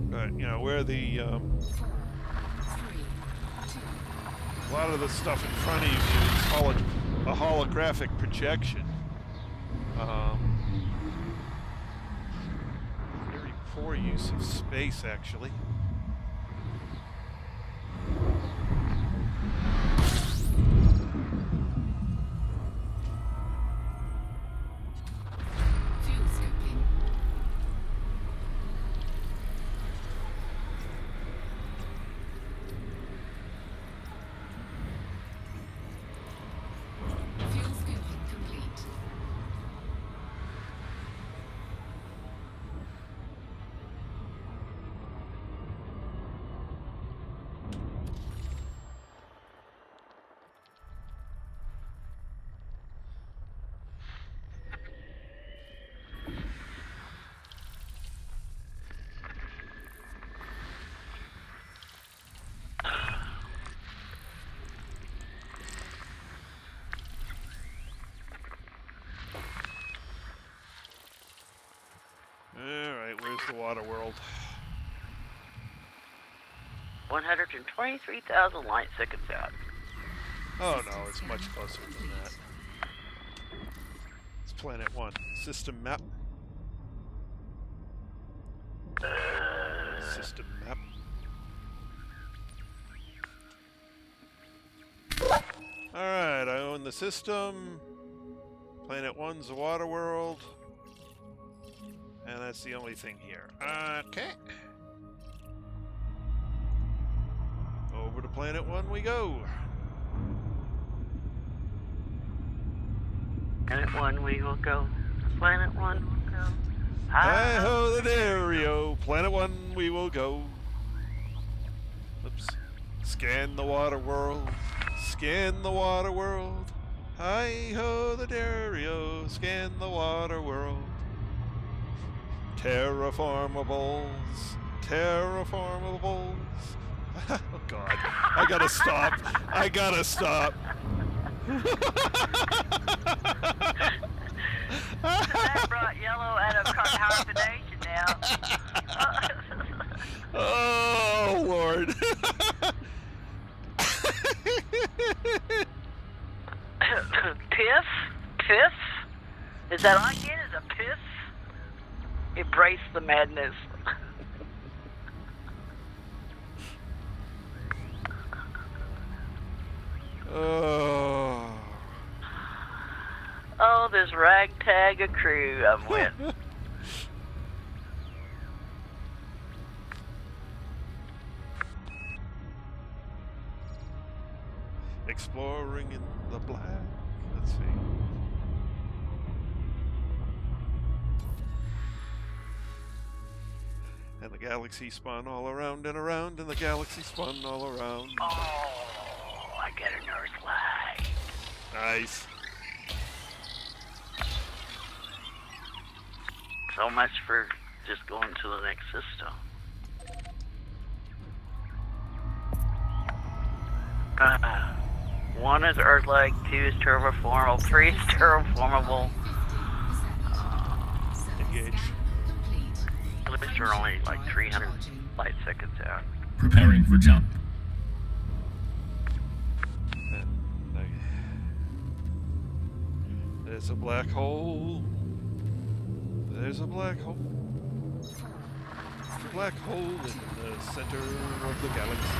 But, you know, where the, 4, 3, 2. a lot of the stuff in front of you is a holographic projection. Very poor use of space, actually. the water world. 123,000 light seconds out. Oh no, it's much closer than that. It's Planet 1. System map. System map. Alright, I own the system. Planet 1's the water world. And that's the only thing here. Okay. Over to Planet 1 we go. Planet 1 we will go. Planet 1 will go. Hi-ho the Dario. Planet 1 we will go. Oops. Scan the water world. Scan the water world. Hi-ho the Dario. Scan the water world. Terraformables. Terraformables. Oh God. I gotta stop. I gotta stop. That brought yellow out of hibernation now. Oh Lord. Piff? Piff? Is that all I get is a piff? Embrace the madness. Oh. Oh, this ragtag of crew I'm with. Exploring in the black. Let's see. And the galaxy spun all around and around, and the galaxy spun all around. Oh, I get an Earth light. Nice. So much for just going to the next system. One is Earth-like, 2 is terraformable, 3 is terraformable. Engage. At least we're only like 300 light seconds out. Preparing for jump. There's a black hole. There's a black hole. A black hole in the center of the galaxy.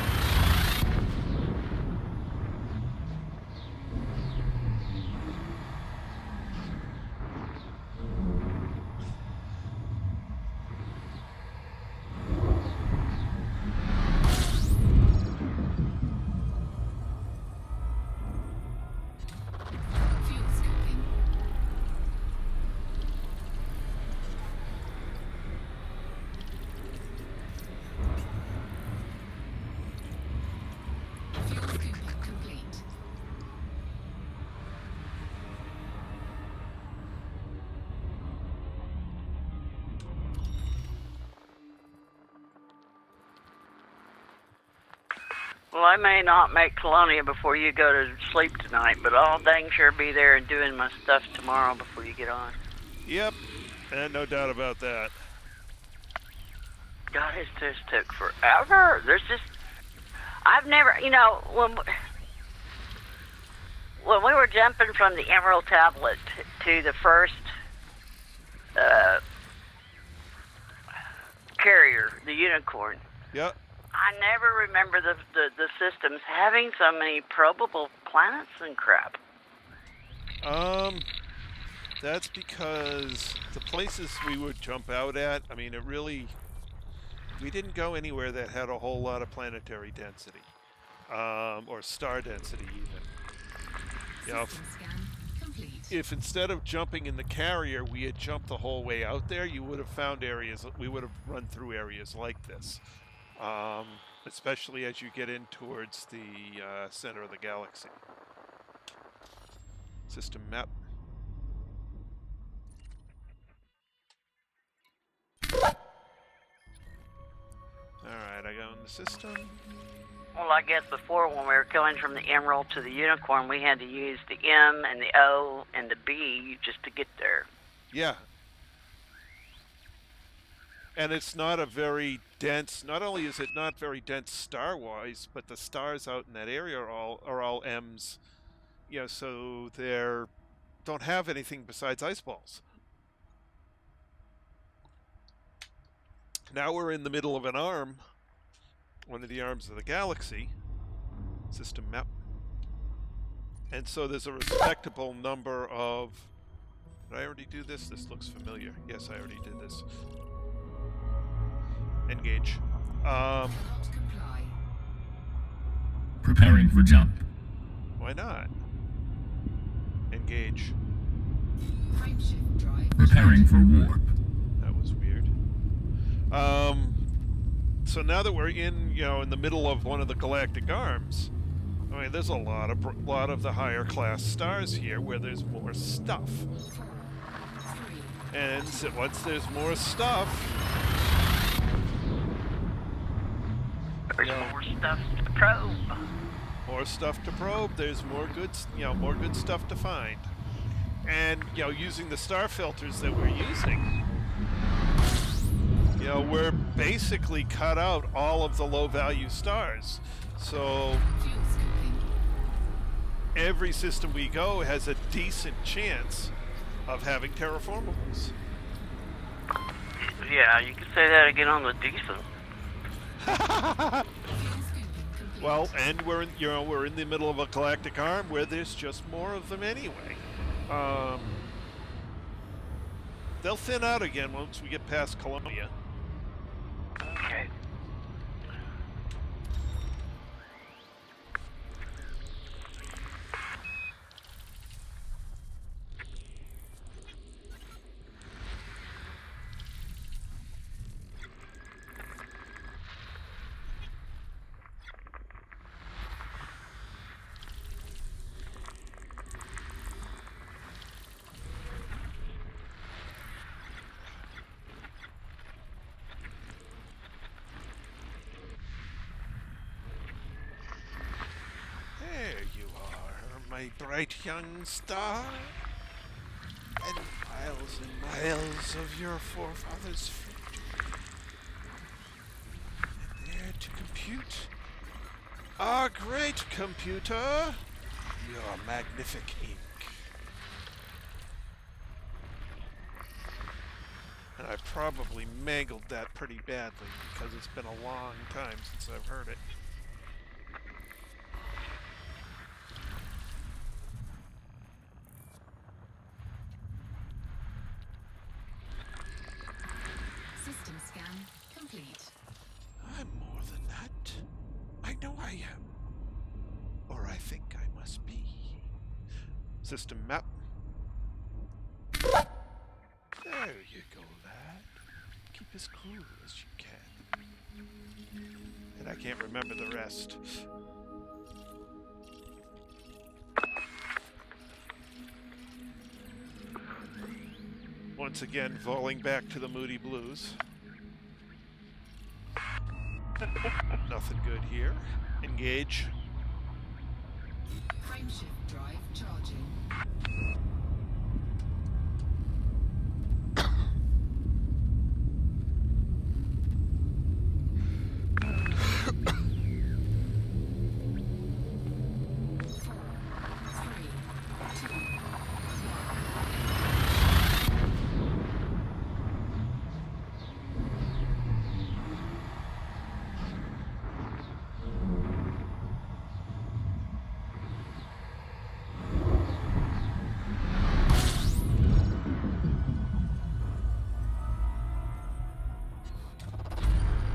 Fuel scoping. Fuel scooping complete. Well, I may not make Colonia before you go to sleep tonight, but I'll dang sure be there and doing my stuff tomorrow before you get on. Yep, and no doubt about that. God, it just took forever. There's just... I've never... You know, when we were jumping from the Emerald Tablet to the first carrier, the Unicorn, Yep. I never remember the systems having so many probable planets and crap. That's because the places we would jump out at, I mean, it really... We didn't go anywhere that had a whole lot of planetary density. Or star density, even. You know, System scan complete. if instead of jumping in the carrier, we had jumped the whole way out there, you would have found areas, we would have run through areas like this. Especially as you get in towards the center of the galaxy. System map. Alright, I go in the system. Well, I guess before when we were going from the Emerald to the Unicorn, we had to use the M and the O and the B just to get there. Yeah. And it's not a very dense. Not only is it not very dense star-wise, but the stars out in that area are all M's. You know, so they're don't have anything besides ice balls. Now we're in the middle of an arm, one of the arms of the galaxy. System map. And so there's a respectable number of... Did I already do this? This looks familiar. Yes, I already did this. Engage. Cannot comply. Preparing for jump. Why not? Engage. Frameshift drive Preparing for warp. That was weird. So now that we're in, you know, in the middle of one of the galactic arms, I mean, there's a lot of the higher class stars here where there's more stuff. 4, 3, And so once there's more stuff, There's Yeah. more stuff to probe. more stuff to probe. There's more good, more good stuff to find. And using the star filters that we're using, we're basically cut out all of the low-value stars. So fuel scooping. every system we go has a decent chance of having terraformables. Yeah, you can say that again on the decent. Fuel scooping complete. Well, and we're in the middle of a galactic arm where there's just more of them anyway. They'll thin out again once we get past Colonia. Okay. There you are, my bright young star. And miles of your forefathers' feet. And there to compute our great computer, your magnific ink. And I probably mangled that pretty badly because it's been a long time since I've heard it. System scan complete. I'm more than that. I know I am. Or I think I must be. System map. There you go, lad. Keep as cool as you can. And I can't remember the rest. Once again, falling back to the Moody Blues. Nothing good here. Engage. Frameshift drive charging.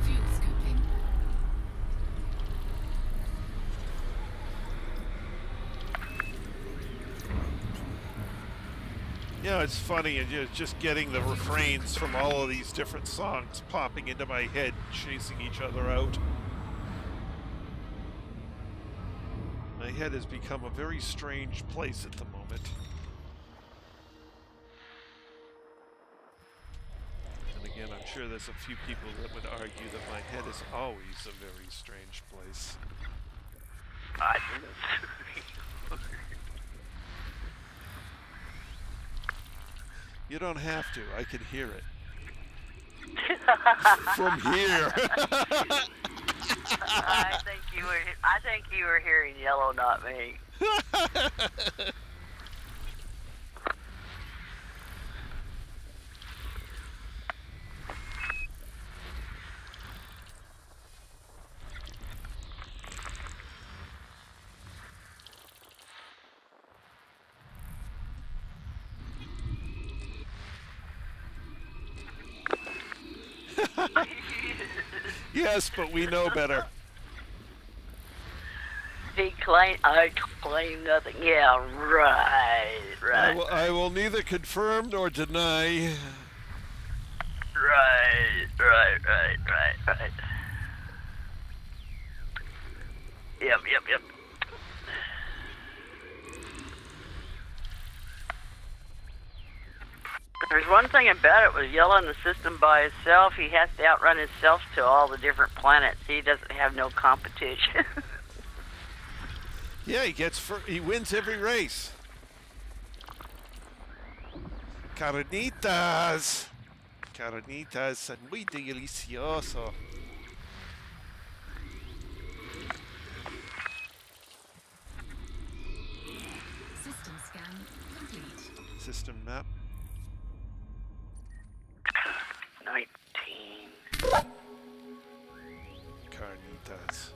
Fuel scooping. It's funny, and just getting the refrains from all of these different songs popping into my head, chasing each other out. My head has become a very strange place at the moment. And again, I'm sure there's a few people that would argue that my head is always a very strange place. I didn't. You don't have to. I can hear it. from here. I think you were hearing yellow, not me. Yes, but we know better. I claim nothing. Yeah, right. I will neither confirm nor deny. Right. Yep. There's one thing about it with Yellow in the system by himself. He has to outrun himself to all the different planets. He doesn't have no competition. Yeah, he wins every race. Carnitas son muy delicioso. System scan complete. System map. 19. Carnitas.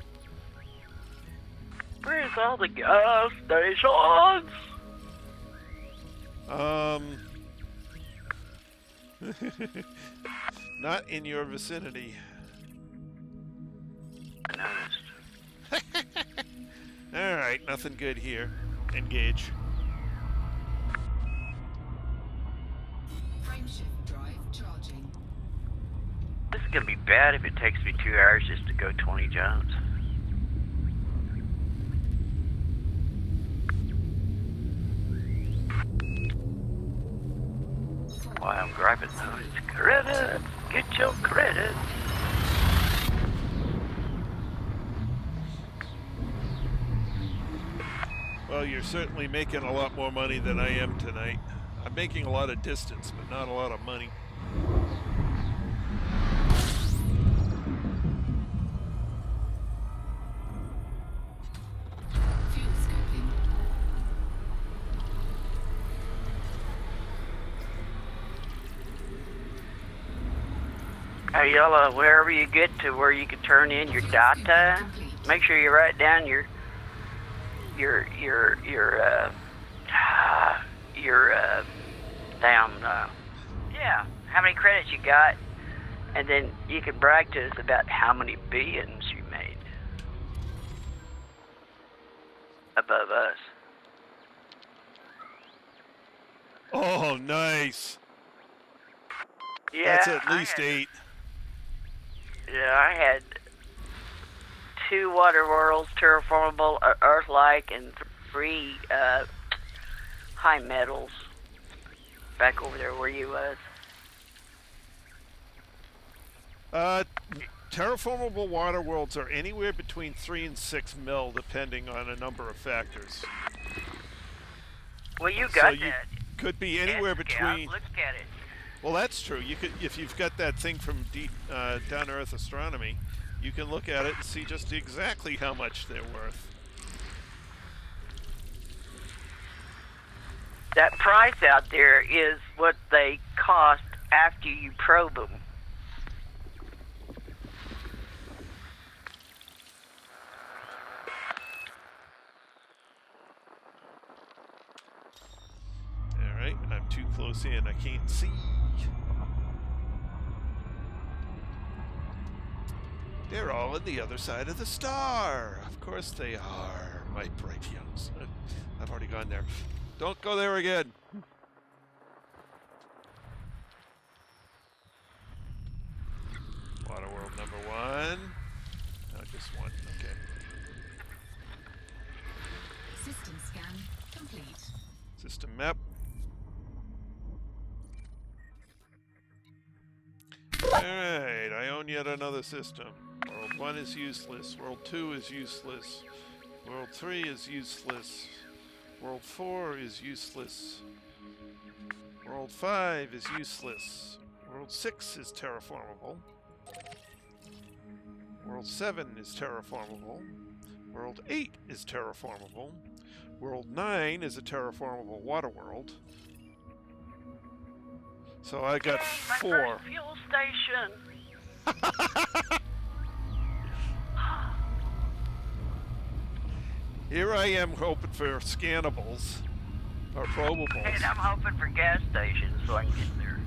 Where's all the gas stations? Not in your vicinity. I noticed. Alright, nothing good here. Engage. Frameshift drive charging. This is gonna be bad if it takes me 2 hours just to go 20 jumps. Why I'm grabbing those credits. Get your credits. Well, you're certainly making a lot more money than I am tonight. I'm making a lot of distance, but not a lot of money. Fuel scoping. Hey, Yellow, wherever you get to where you can turn in your data, make sure you write down your how many credits you got, and then you can brag to us about how many billions you made above us. Oh, nice. Yeah, That's at least 8. Yeah, I had 2 water worlds, terraformable, Earth-like, and 3 high metals back over there where you was. Terraformable water worlds are anywhere between 3 and 6 mil, depending on a number of factors. Well, you got So you that. could be anywhere Scout, between. look at it. Well, that's true. You could, if you've got that thing from Down to Earth Astronomy, you can look at it and see just exactly how much they're worth. That price out there is what they cost after you probe them. All right, I'm too close in. I can't see. They're all on the other side of the star. Of course they are, my bright youngs. I've already gone there. Don't go there again. Waterworld number 1. No, just 1. Okay. System scan complete. System map. Alright, I own yet another system. World 1 is useless. World 2 is useless. World 3 is useless. World 4 is useless. World 5 is useless. World 6 is terraformable. World 7 is terraformable. World 8 is terraformable. World 9 is a terraformable water world. So I got Yay, my 4. first fuel station. Here I am hoping for scannables or probables. And I'm hoping for gas stations so I can get there.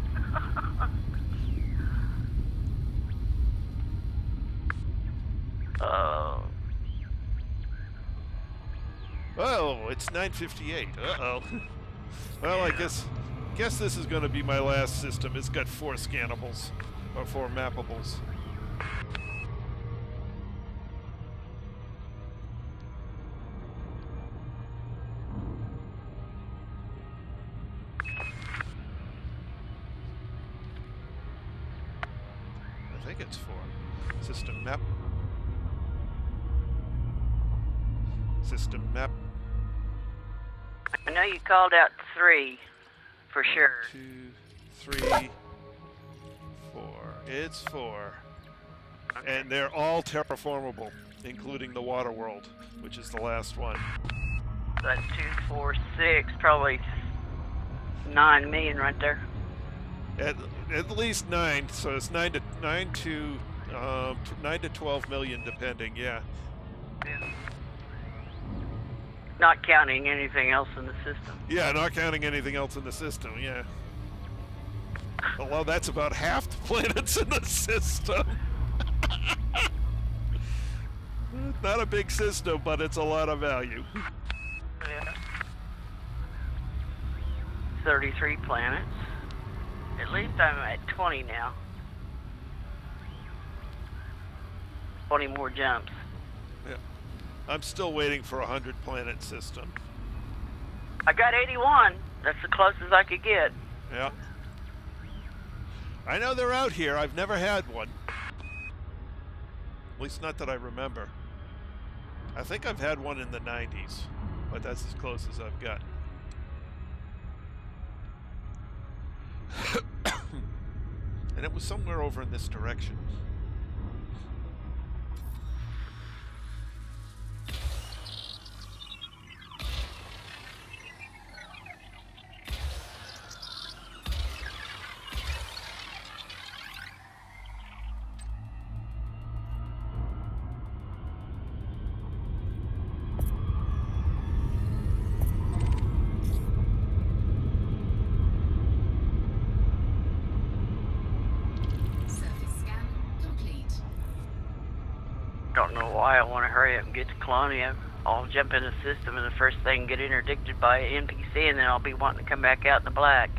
Oh, it's 9:58. Uh-oh. Well, I guess this is going to be my last system. It's got 4 scannables or 4 mappables. I think it's 4. System map. System map. I know you called out 3 for sure. 2, 3, 4. It's 4. Okay. And they're all terraformable, including the water world, which is the last one. That's 2, 4, 6, probably 9 million right there. At least 9, so it's 9 to 12 million, depending. Yeah. Not counting anything else in the system. Yeah, not counting anything else in the system. Yeah. Although that's about half the planets in the system. Not a big system, but it's a lot of value. Yeah. 33 planets. At least I'm at 20 now. 20 more jumps. Yeah. I'm still waiting for a 100-planet system. I got 81. That's the closest I could get. Yeah. I know they're out here. I've never had one. At least not that I remember. I think I've had one in the 90s, but that's as close as I've got. And it was somewhere over in this direction. Don't know why I want to hurry up and get to Colonia. I'll jump in the system and the first thing get interdicted by an NPC, and then I'll be wanting to come back out in the black.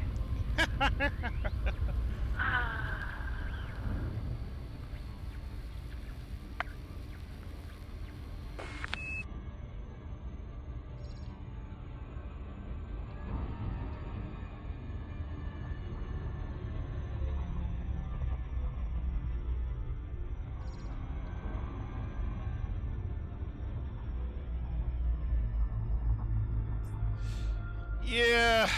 Yeah.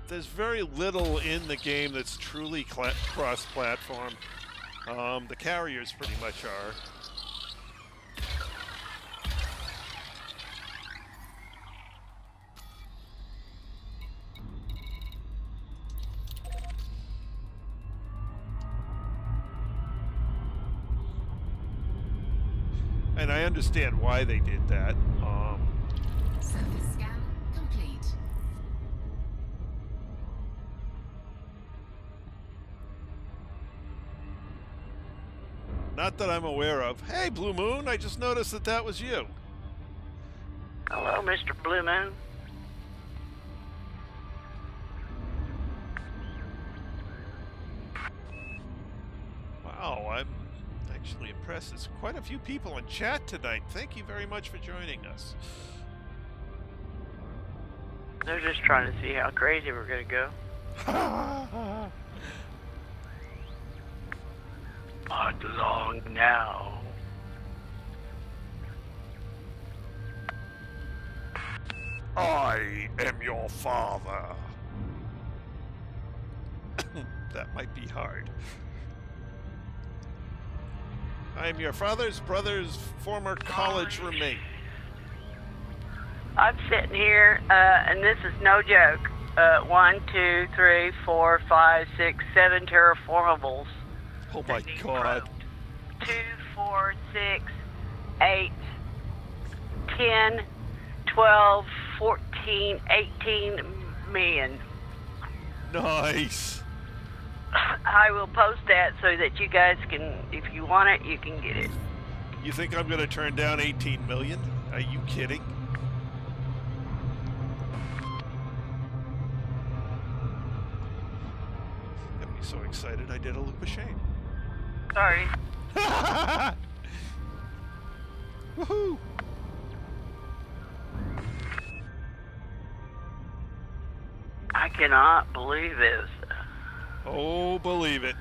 There's very little in the game that's truly cross-platform. The carriers pretty much are. And I understand why they did that. Surface scan complete. Not that I'm aware of. Hey, Blue Moon, I just noticed that that was you. Hello, Mr. Blue Moon. Wow, I'm actually impressed. There's quite a few people in chat tonight. Thank you very much for joining us. They're just trying to see how crazy we're gonna go. Not long now. I am your father. That might be hard. I am your father's brother's former college roommate. I'm sitting here, and this is no joke. 1, 2, 3, 4, 5, 6, 7 terraformables. Oh my God. 2, 4, 6, 8, 10, 12, 14, 18 million. Nice. I will post that so that you guys can, if you want it, you can get it. You think I'm going to turn down 18 million? Are you kidding? Got me so excited I did a loop of shame. Sorry. Woohoo! I cannot believe this. Oh, believe it.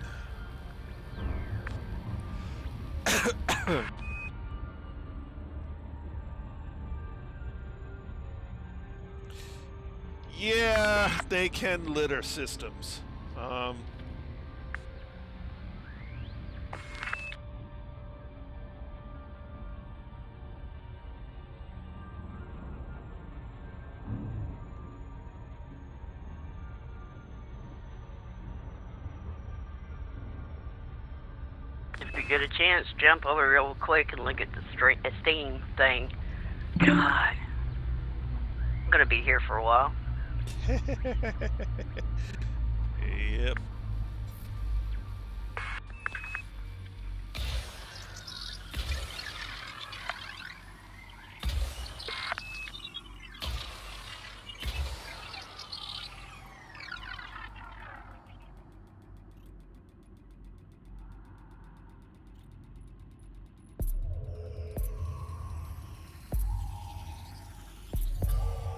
Yeah, they can litter systems. If you get a chance, jump over real quick and look at the Steam thing. God. I'm gonna be here for a while. Yep.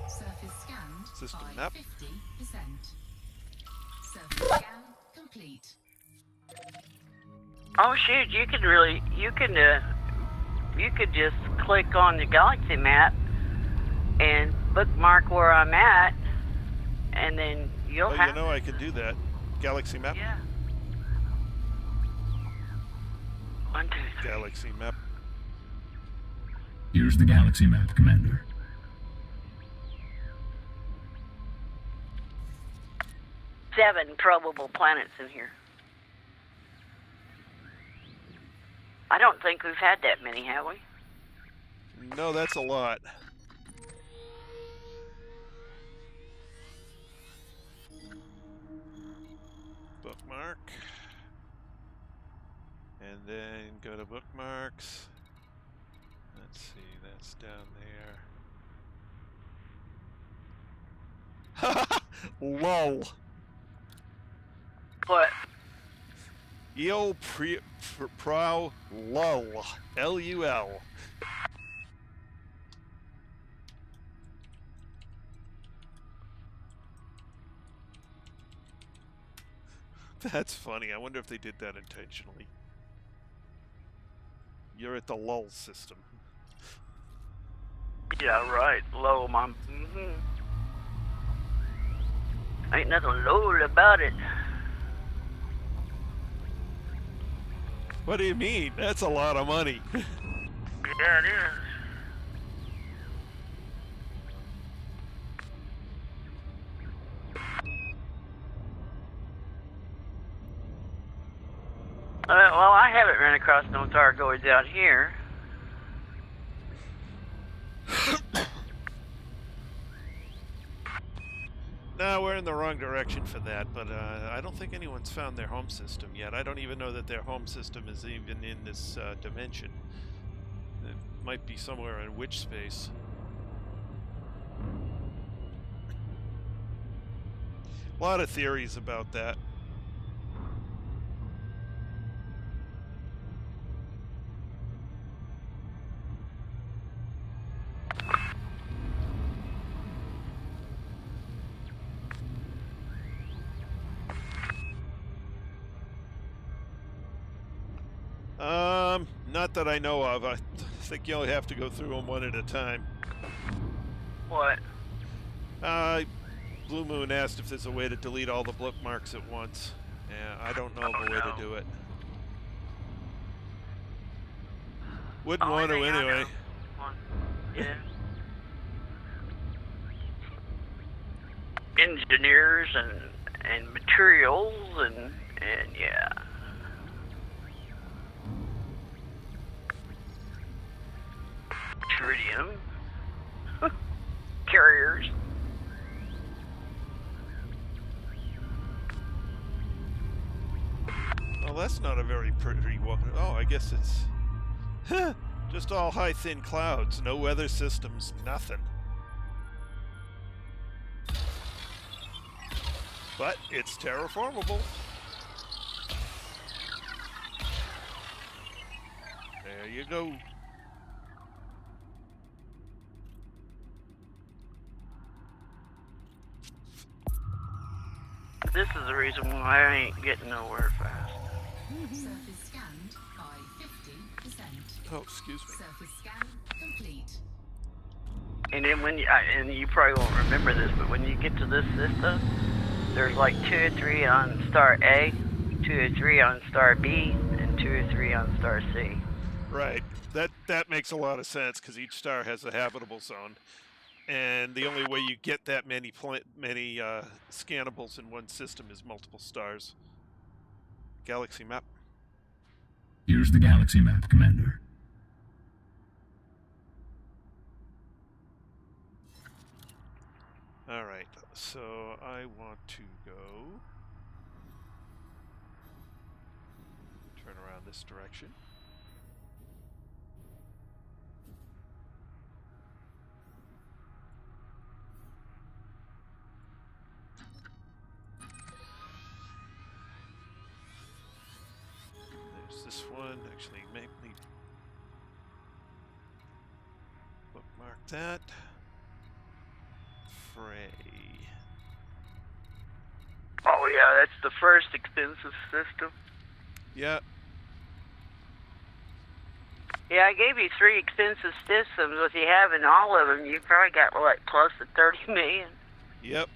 Surface scanned System by map. 50%. Surface scan complete. Oh shoot, you could just click on the galaxy map and bookmark where I'm at, and then you'll Oh, have. you know I can do that. Galaxy map. Yeah. 1, 2, 3. Galaxy map. Here's the galaxy map, Commander. Seven probable planets in here. I don't think we've had that many, have we? No, that's a lot. Bookmark. And then go to bookmarks. Let's see, that's down there. LOL. What? Eo prow lol. LUL. That's funny. I wonder if they did that intentionally. You're at the lull system. Yeah, right. Low, mom. Ain't nothing low about it. What do you mean? That's a lot of money. Yeah, it is. Well, I haven't run across no Thargoids out here. No, we're in the wrong direction for that, but I don't think anyone's found their home system yet. I don't even know that their home system is even in this dimension. It might be somewhere in witch space. A lot of theories about that. Not that I know of. I think you only have to go through them one at a time. What? Blue Moon asked if there's a way to delete all the bookmarks at once. Yeah, I don't know of a way to do it. Wouldn't want to anyway. Yeah. Engineers and materials and yeah. Tritium. Carriers. Well, that's not a very pretty one. Oh, I guess it's just all high, thin clouds, no weather systems, nothing. But it's terraformable. There you go. This is the reason why I ain't getting nowhere fast. Surface scanned by 50%. Oh, excuse me. Surface scan complete. And then when you probably won't remember this, but when you get to this system, there's like 2 or 3 on star A, 2 or 3 on star B, and 2 or 3 on star C. Right. That makes a lot of sense because each star has a habitable zone, and the only way you get that many scannables in one system is multiple stars. Galaxy map. Here's the galaxy map, Commander. All right. So I want to go turn around this direction. There's this one. Actually, make me bookmark that. Frey. Oh yeah, that's the first expensive system. Yeah. Yeah, I gave you 3 expensive systems. With you having all of them, you probably got what, close to 30 million. Yep.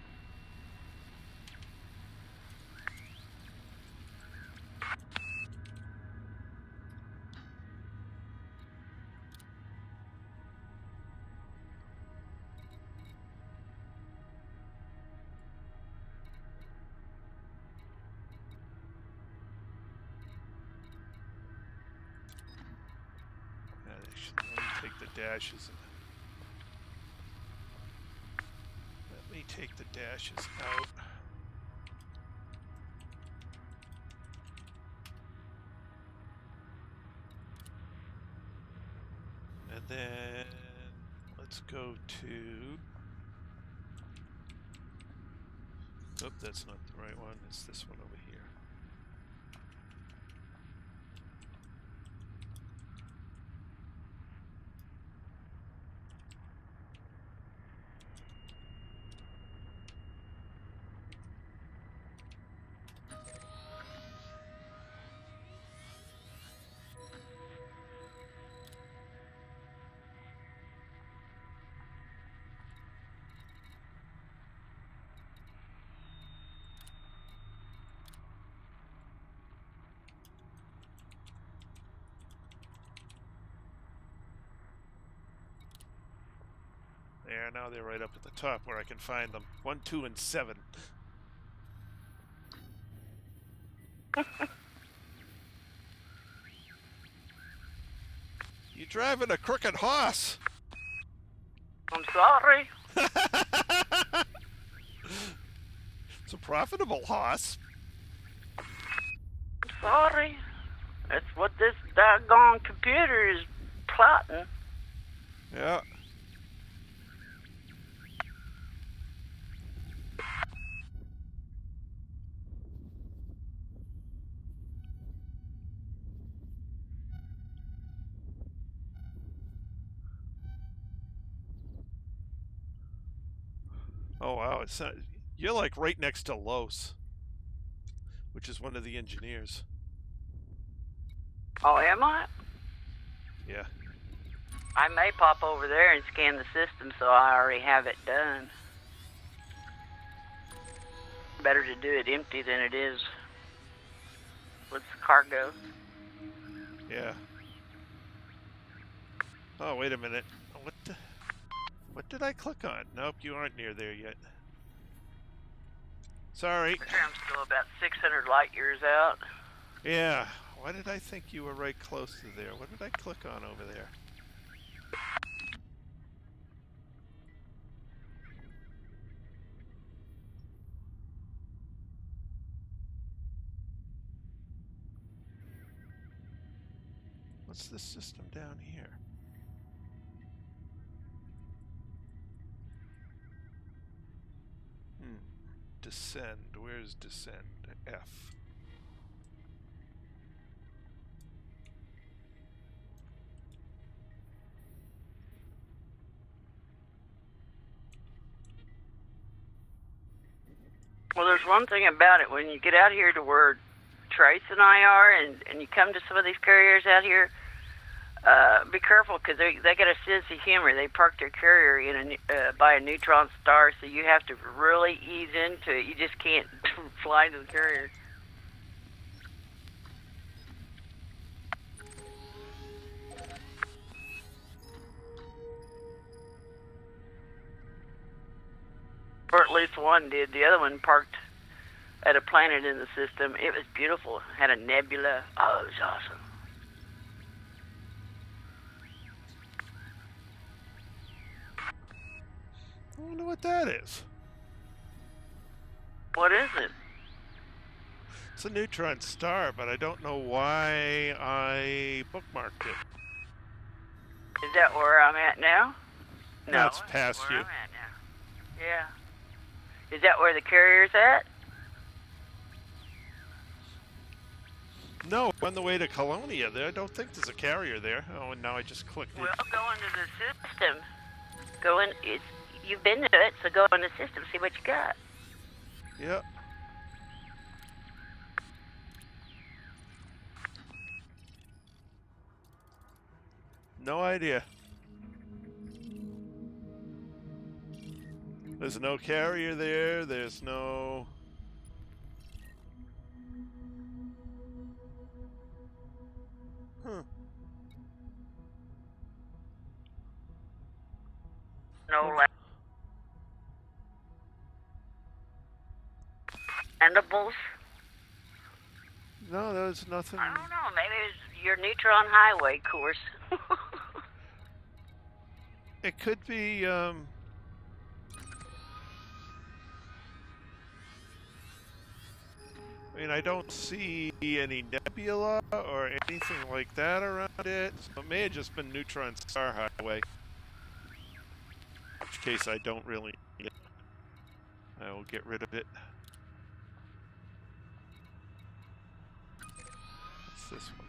Let me take the dashes. Let me take the dashes out. And then let's go to... Oh, that's not the right one. It's this one over here. There, now they're right up at the top where I can find them. 1, 2, and 7. You driving a crooked horse? I'm sorry. It's a profitable horse. I'm sorry. That's what this doggone computer is plotting. Yeah. Oh wow, it's not, you're like right next to Los, which is one of the engineers. Oh, am I? Yeah. I may pop over there and scan the system, so I already have it done. Better to do it empty than it is with cargo. Yeah. Oh, wait a minute. What did I click on? Nope, you aren't near there yet. Sorry. I'm still about 600 light years out. Yeah. Why did I think you were right close to there? What did I click on over there? What's this system down here? Descend. Where's descend? F. Well, there's one thing about it. When you get out here to where Trace and I are, and you come to some of these carriers out here, be careful because they got a sense of humor. They park their carrier in by a neutron star, so you have to really ease into it. You just can't fly into the carrier. Or at least one did. The other one parked at a planet in the system. It was beautiful. Had a nebula. Oh, it was awesome. I wonder what that is. What is it? It's a neutron star, but I don't know why I bookmarked it. Is that where I'm at now? No, That's past where you. I'm at now. Yeah. Is that where the carrier's at? No, on the way to Colonia there. I don't think there's a carrier there. Oh, and now I just clicked it. Well, go into the system. Go in. You've been to it, so go in the system, see what you got. Yep. No idea. There's no carrier there. There's no... Huh. No Endibles? No, there's nothing. I don't know. Maybe it's your neutron highway course. It could be, I mean, I don't see any nebula or anything like that around it. So it may have just been neutron star highway. In which case I don't really need it. I will get rid of it. What's this one?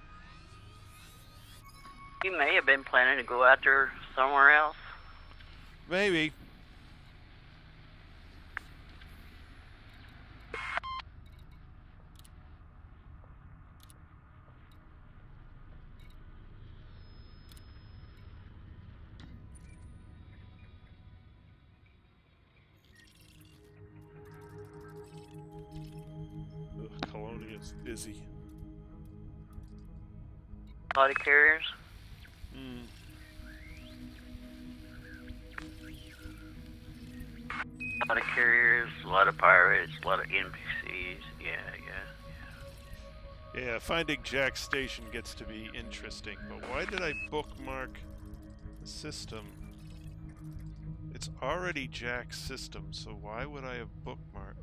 You may have been planning to go out there somewhere else. Maybe. Ugh, Colonia's busy. A lot of carriers. A lot of carriers, a lot of pirates, a lot of NPCs. Yeah, finding Jack's station gets to be interesting, but why did I bookmark the system? It's already Jack's system, so why would I have bookmarked?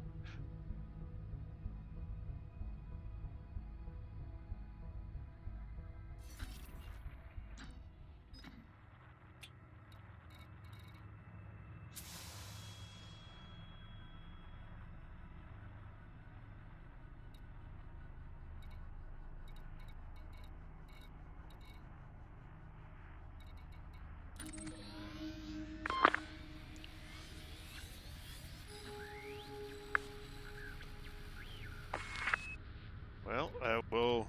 Well, I will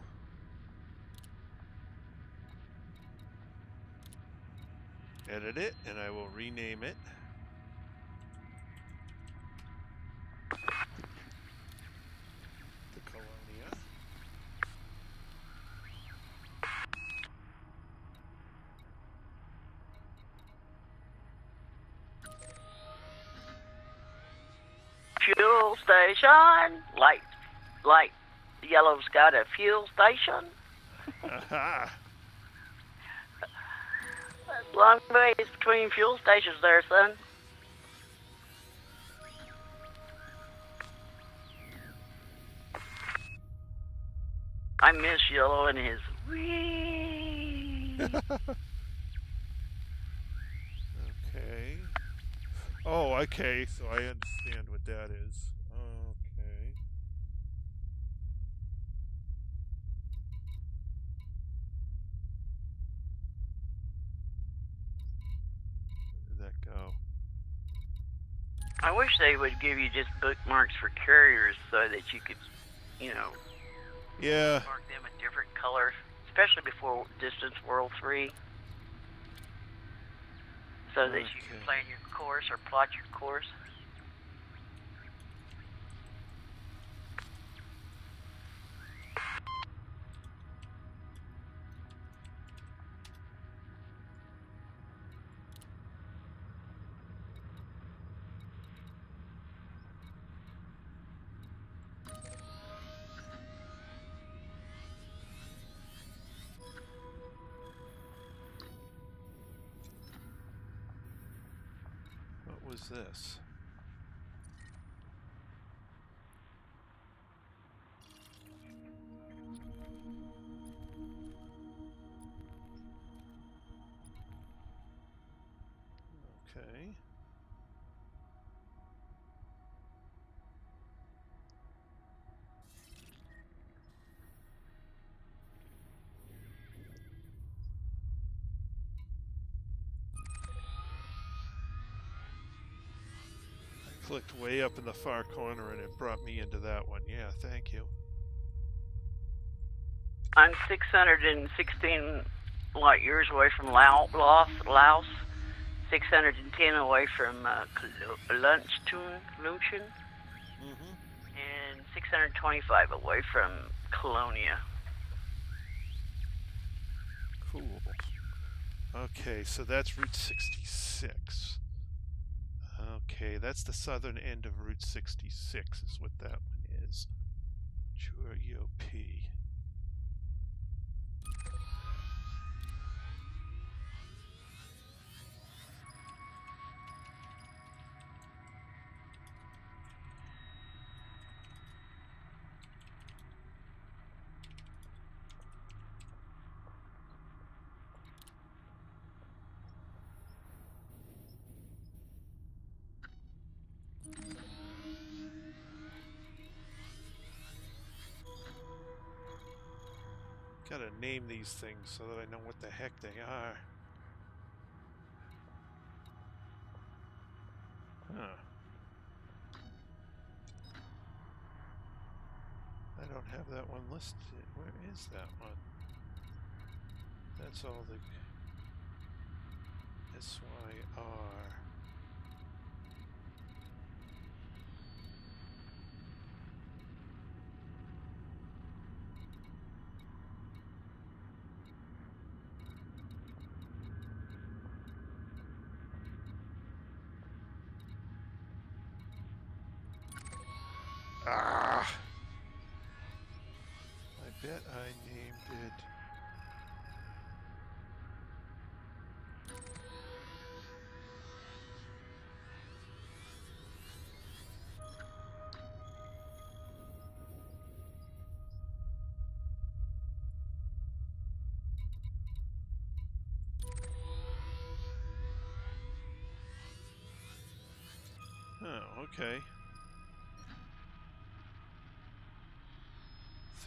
edit it, and I will rename it. fuel station. Light yellow's got a fuel station. Aha! Long ways between fuel stations there, son. I miss Yellow and his wee. Okay. Oh, okay, so I understand what that is. Okay. Where did that go? I wish they would give you just bookmarks for carriers so that you could, you know, Yeah. mark them a different color, especially before Distance World 3, so that you can plan your course or plot your course. What was this? Okay. I clicked way up in the far corner and it brought me into that one. Yeah, thank you. I'm 616 light years away from Laos, 610 away from Lunchtun, and 625 away from Colonia. Cool. Okay, so that's Route 66. Okay, that's the southern end of Route 66 is what that one is. Sure, EOP. Gotta name these things so that I know what the heck they are. Huh. I don't have that one listed. Where is that one? That's all the SYR. Ah! I bet I named it. Oh, okay.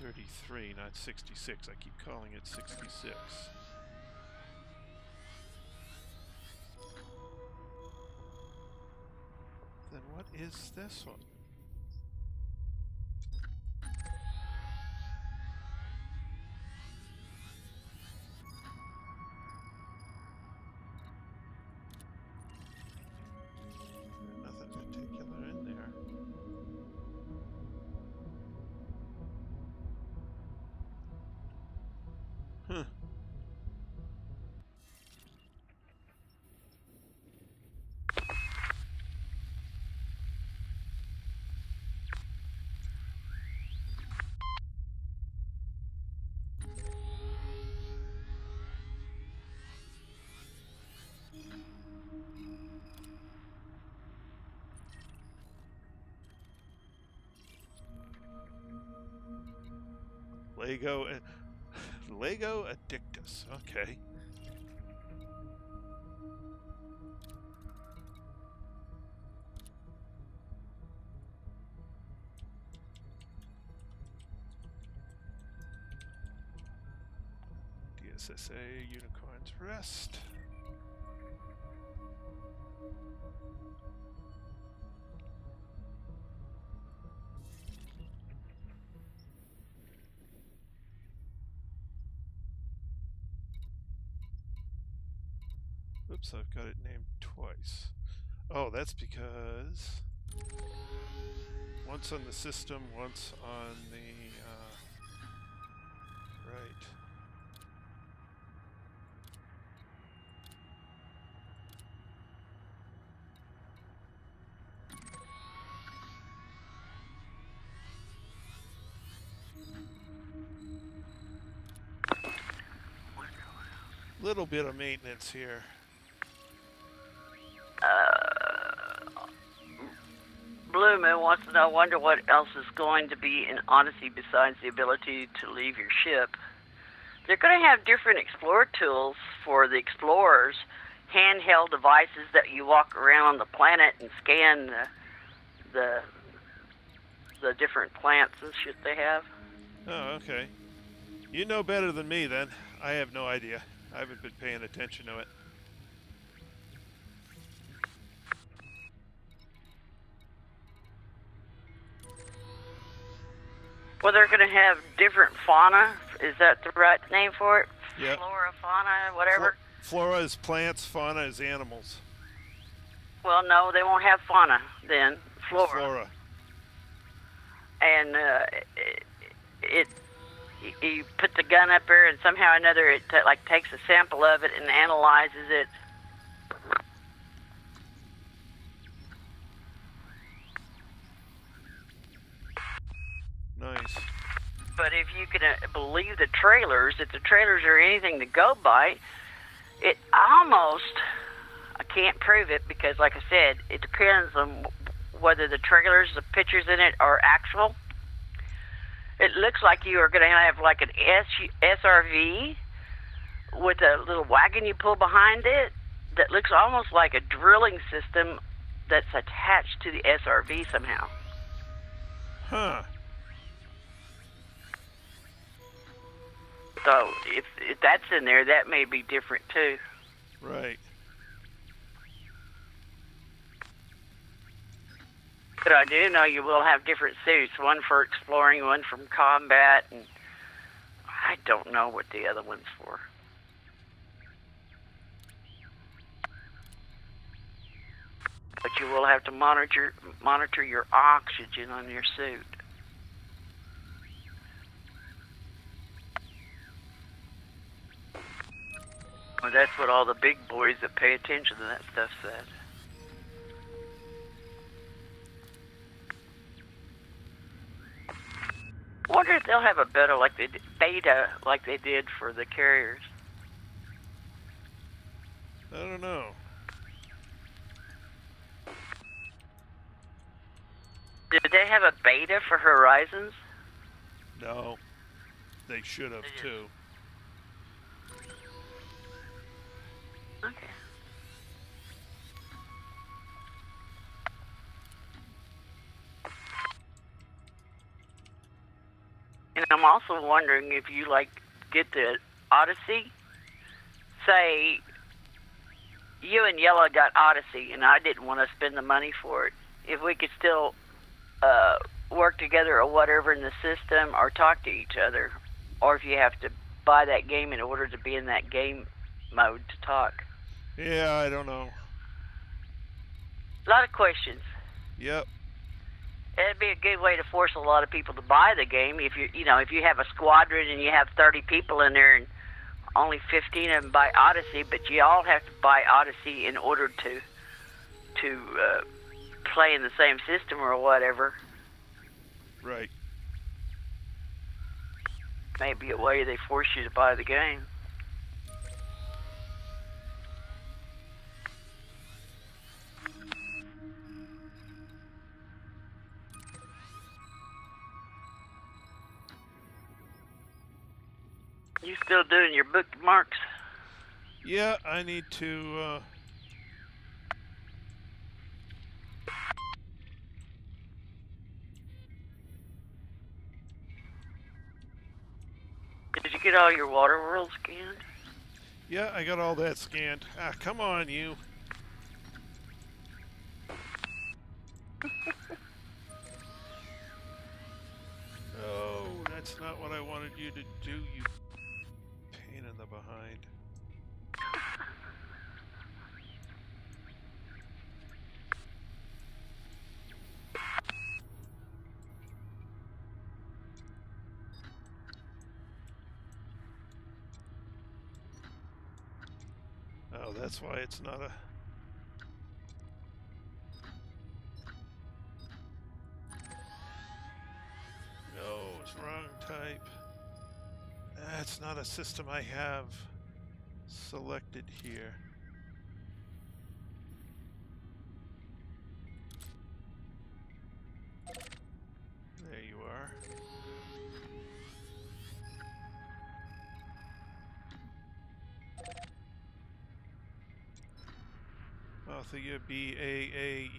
33, not 66. I keep calling it 66. Then what is this one? Nothing particular in there. Huh. Lego Addictus. Okay. DSSA Unicorn's Rest. Oops, I've got it named twice. Oh, that's because once on the system, once on the right. Little bit of maintenance here. Blue Moon wants to know, wonder what else is going to be in Odyssey besides the ability to leave your ship. They're going to have different explorer tools for the explorers, handheld devices that you walk around on the planet and scan the different plants and shit they have. Oh, okay. You know better than me then. I have no idea. I haven't been paying attention to it. Well, they're going to have different fauna. Is that the right name for it? Yep. Flora, fauna, whatever. Flora is plants, fauna is animals. Well, no, they won't have fauna then. Flora. And you put the gun up there, and somehow or another it takes a sample of it and analyzes it. Nice. But if you can believe the trailers, if the trailers are anything to go by, it almost, I can't prove it because, like I said, it depends on whether the trailers, the pictures in it are actual. It looks like you are going to have like an SRV with a little wagon you pull behind it that looks almost like a drilling system that's attached to the SRV somehow. Huh. So if that's in there, that may be different too. Right. But I do know you will have different suits, one for exploring, one from combat, and I don't know what the other one's for. But you will have to monitor your oxygen on your suit. Well, that's what all the big boys that pay attention to that stuff said. I wonder if they'll have a beta like they did for the carriers. I don't know. Did they have a beta for Horizons? No. They should have, too. Okay. And I'm also wondering if you get the Odyssey. Say you and Yellow got Odyssey, and I didn't want to spend the money for it. If we could still work together or whatever in the system, or talk to each other, or if you have to buy that game in order to be in that game mode to talk. Yeah, I don't know. A lot of questions. Yep. It'd be a good way to force a lot of people to buy the game. If if you have a squadron and you have 30 people in there and only 15 of them buy Odyssey, but you all have to buy Odyssey in order to play in the same system or whatever. Right. Maybe a way they force you to buy the game. You still doing your bookmarks? Yeah, I need to. Did you get all your water world scanned? Yeah, I got all that scanned. Ah, come on, you. No, that's not what I wanted you to do, you pain in the behind. Oh, that's why it's not a... No, it's wrong type. That's not a system I have selected here. There you are. Althea BAAE0.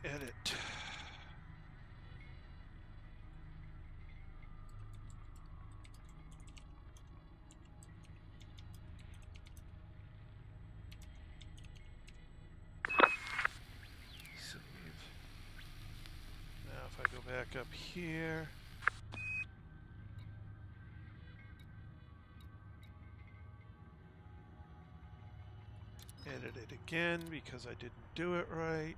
Edit. Save. Now if I go back up here. Edit it again because I didn't do it right.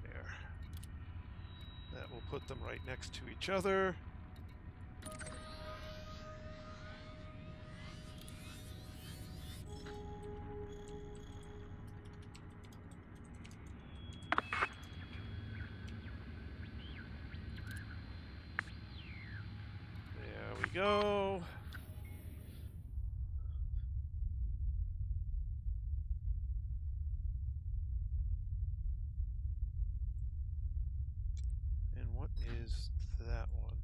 There. That will put them right next to each other. There we go. And what is that one?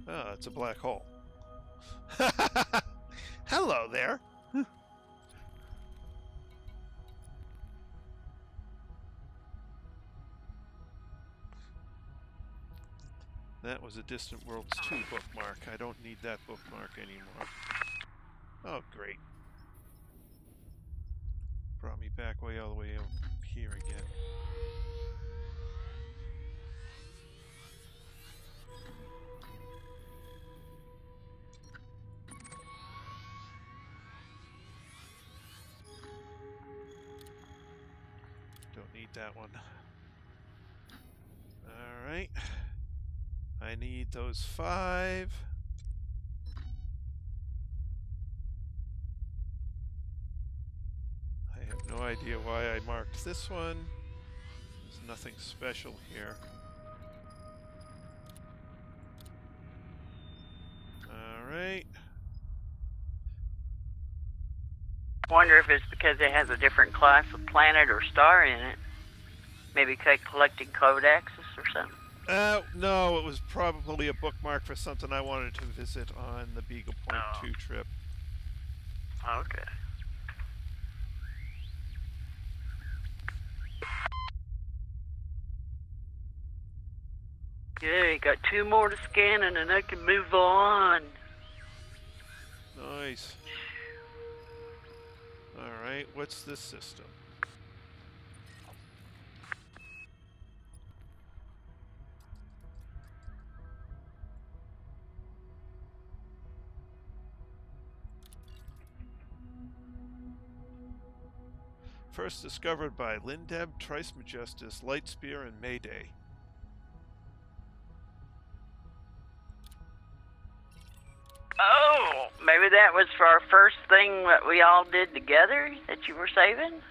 Ah, it's a black hole. Hello there. That was a Distant Worlds 2 bookmark. I don't need that bookmark anymore. Oh, great. Brought me back way all the way up here again. Don't need that one. Alright. I need those 5. I have no idea why I marked this one. There's nothing special here. Alright. Wonder if it's because it has a different class of planet or star in it. Maybe collecting codexes or something. No, it was probably a bookmark for something I wanted to visit on the Beagle Point 2 trip. Okay. Yeah, you got 2 more to scan and then I can move on. Nice. Alright, what's this system? First discovered by Lindeb, Trismegistus, Lightspear, and Mayday. maybe that was for our first thing that we all did together that you were saving?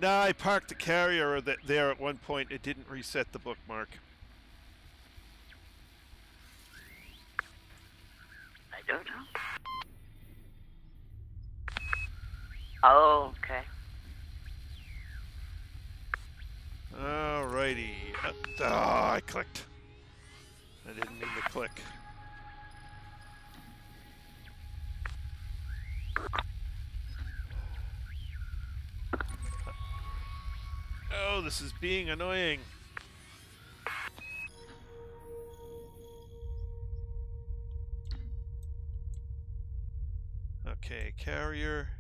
Nah, I parked the carrier there at one point. It didn't reset the bookmark. I don't know. Oh, okay. Alrighty. I clicked. I didn't mean to click. Oh, this is being annoying. Okay, carrier.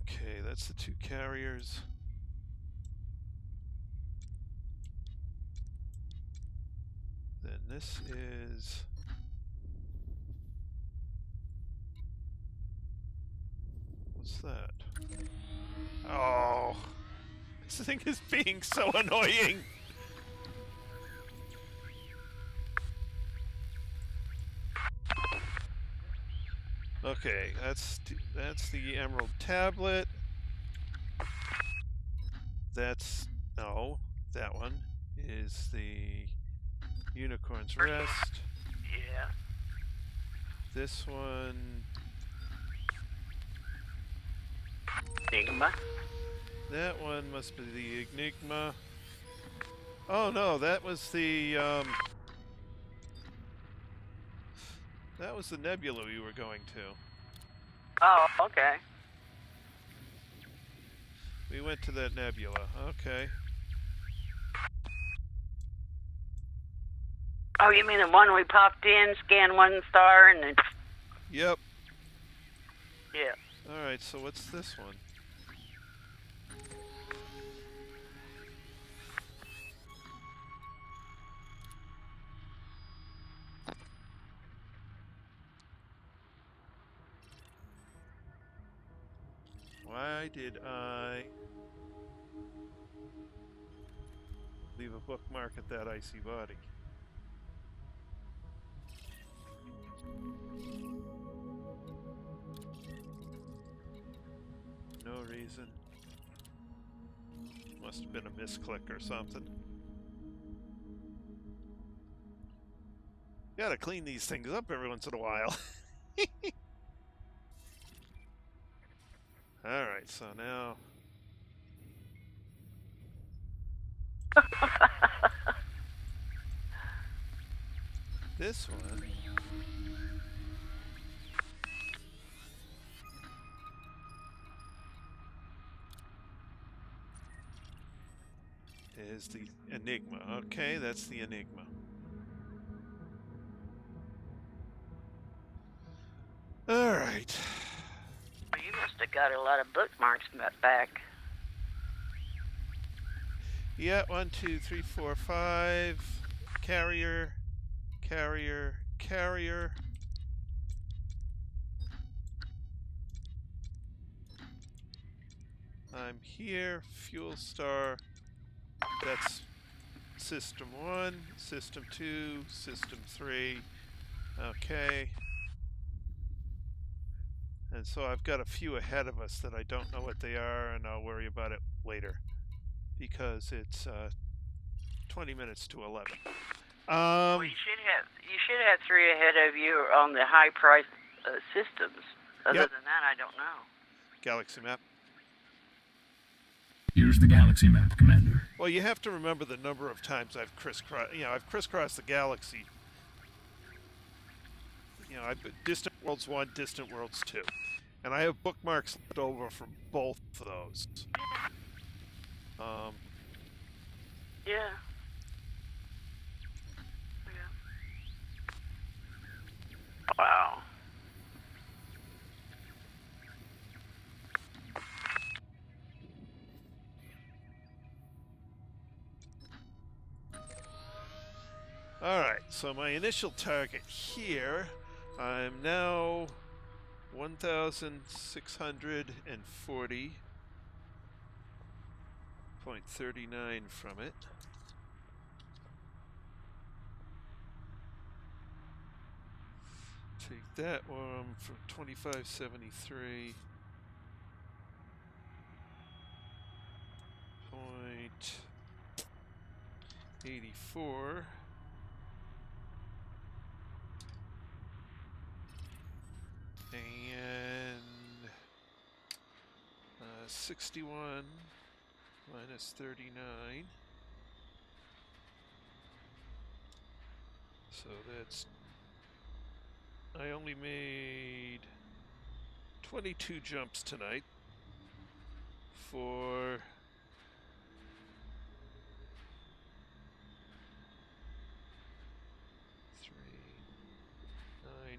Okay, that's the 2 carriers. Then this is... What's that? Oh! This thing is being so annoying! Okay, that's the Emerald Tablet. That one is the Unicorn's Rest. Yeah. This one... Enigma. That one must be the Enigma. Oh no, that was the that was the nebula we were going to. Oh, okay. We went to that nebula. Okay. Oh, you mean the one we popped in, scanned 1 star, and then... Yep. Yeah. Alright, so what's this one? Why did I leave a bookmark at that icy body? No reason. Must have been a misclick or something. Gotta clean these things up every once in a while. Alright, so now... this one... is the Enigma. Okay, that's the Enigma. Alright. You must have got a lot of bookmarks back. Yeah, 1, 2, 3, 4, 5. Carrier. I'm here. Fuel star. That's System 1, System 2, System 3. Okay. And so I've got a few ahead of us that I don't know what they are, and I'll worry about it later. Because it's 20 minutes to 11. Well, you should have 3 ahead of you on the high price systems. Other Yep. than that, I don't know. Galaxy map. Here's the galaxy map, Commander. Well, you have to remember the number of times I've crisscrossed the galaxy. I've Distant Worlds 1, Distant Worlds 2. And I have bookmarks left over from both of those. Yeah. Wow. Alright, so my initial target here, I'm now 1,640.39 from it. Take that one from 2573. .84. And 61 minus 39. So that's, I only made 22 jumps tonight for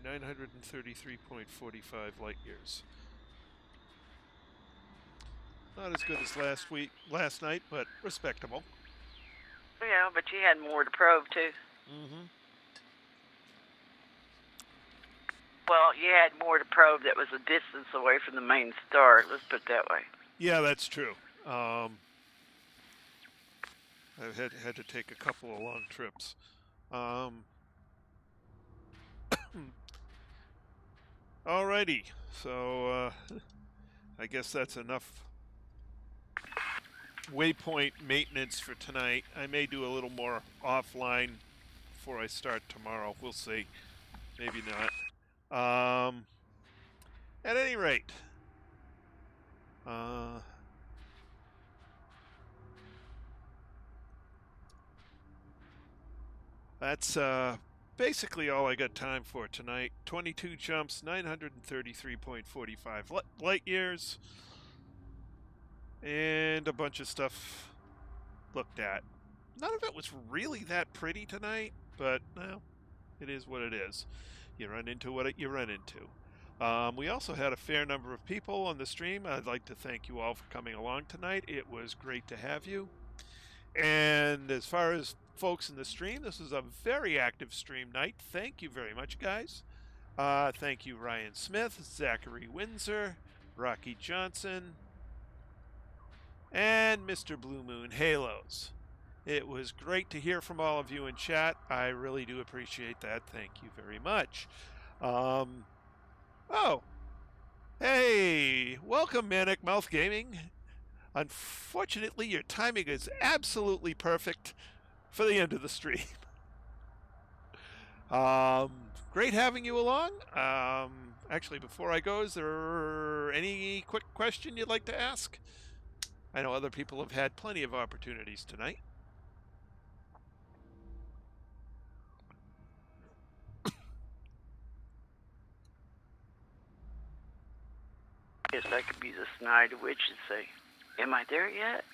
933.45 light years. Not as good as last night, but respectable. Yeah, but you had more to probe too. Mm-hmm. Well, you had more to probe that was a distance away from the main star. Let's put it that way. Yeah, that's true. I've had to take a couple of long trips. Alrighty, so I guess that's enough waypoint maintenance for tonight. I may do a little more offline before I start tomorrow. We'll see. Maybe not. At any rate, that's basically all I got time for tonight. 22 jumps, 933.45 light years, and a bunch of stuff looked at. None of it was really that pretty tonight, but well, it is what it is. You run into what you run into. We also had a fair number of people on the stream. I'd like to thank you all for coming along tonight. It was great to have you. And as far as folks in the stream, this was a very active stream night. Thank you very much, guys. Thank you, Ryan Smith, Zachary Windsor, Rocky Johnson, and Mr. Blue Moon Halos. It was great to hear from all of you in chat. I really do appreciate that. Thank you very much. Oh, hey, welcome, Manic Mouth Gaming. Unfortunately, your timing is absolutely perfect for the end of the stream. Great having you along. Actually, before I go, is there any quick question you'd like to ask? I know other people have had plenty of opportunities tonight. Guess I could be the snide witch and say, "Am I there yet?"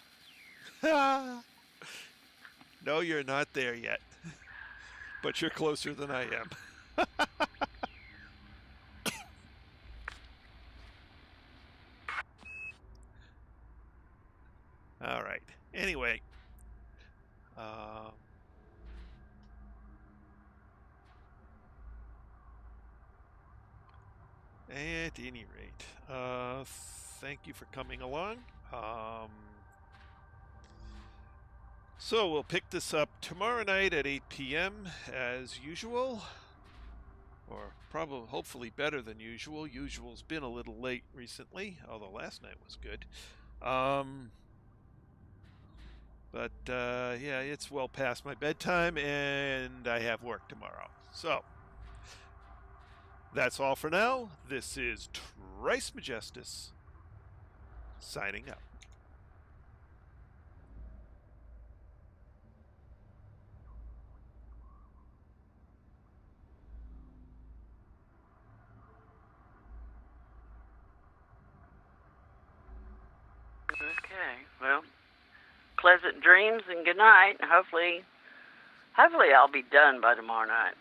No, you're not there yet. But you're closer than I am. All right. Anyway. At any rate, thank you for coming along. So we'll pick this up tomorrow night at 8 p.m. as usual, or probably, hopefully better than usual. Usual's been a little late recently, although last night was good. But yeah, it's well past my bedtime, and I have work tomorrow. So that's all for now. This is Trice Majestus signing out. Okay, well, pleasant dreams and good night. Hopefully I'll be done by tomorrow night.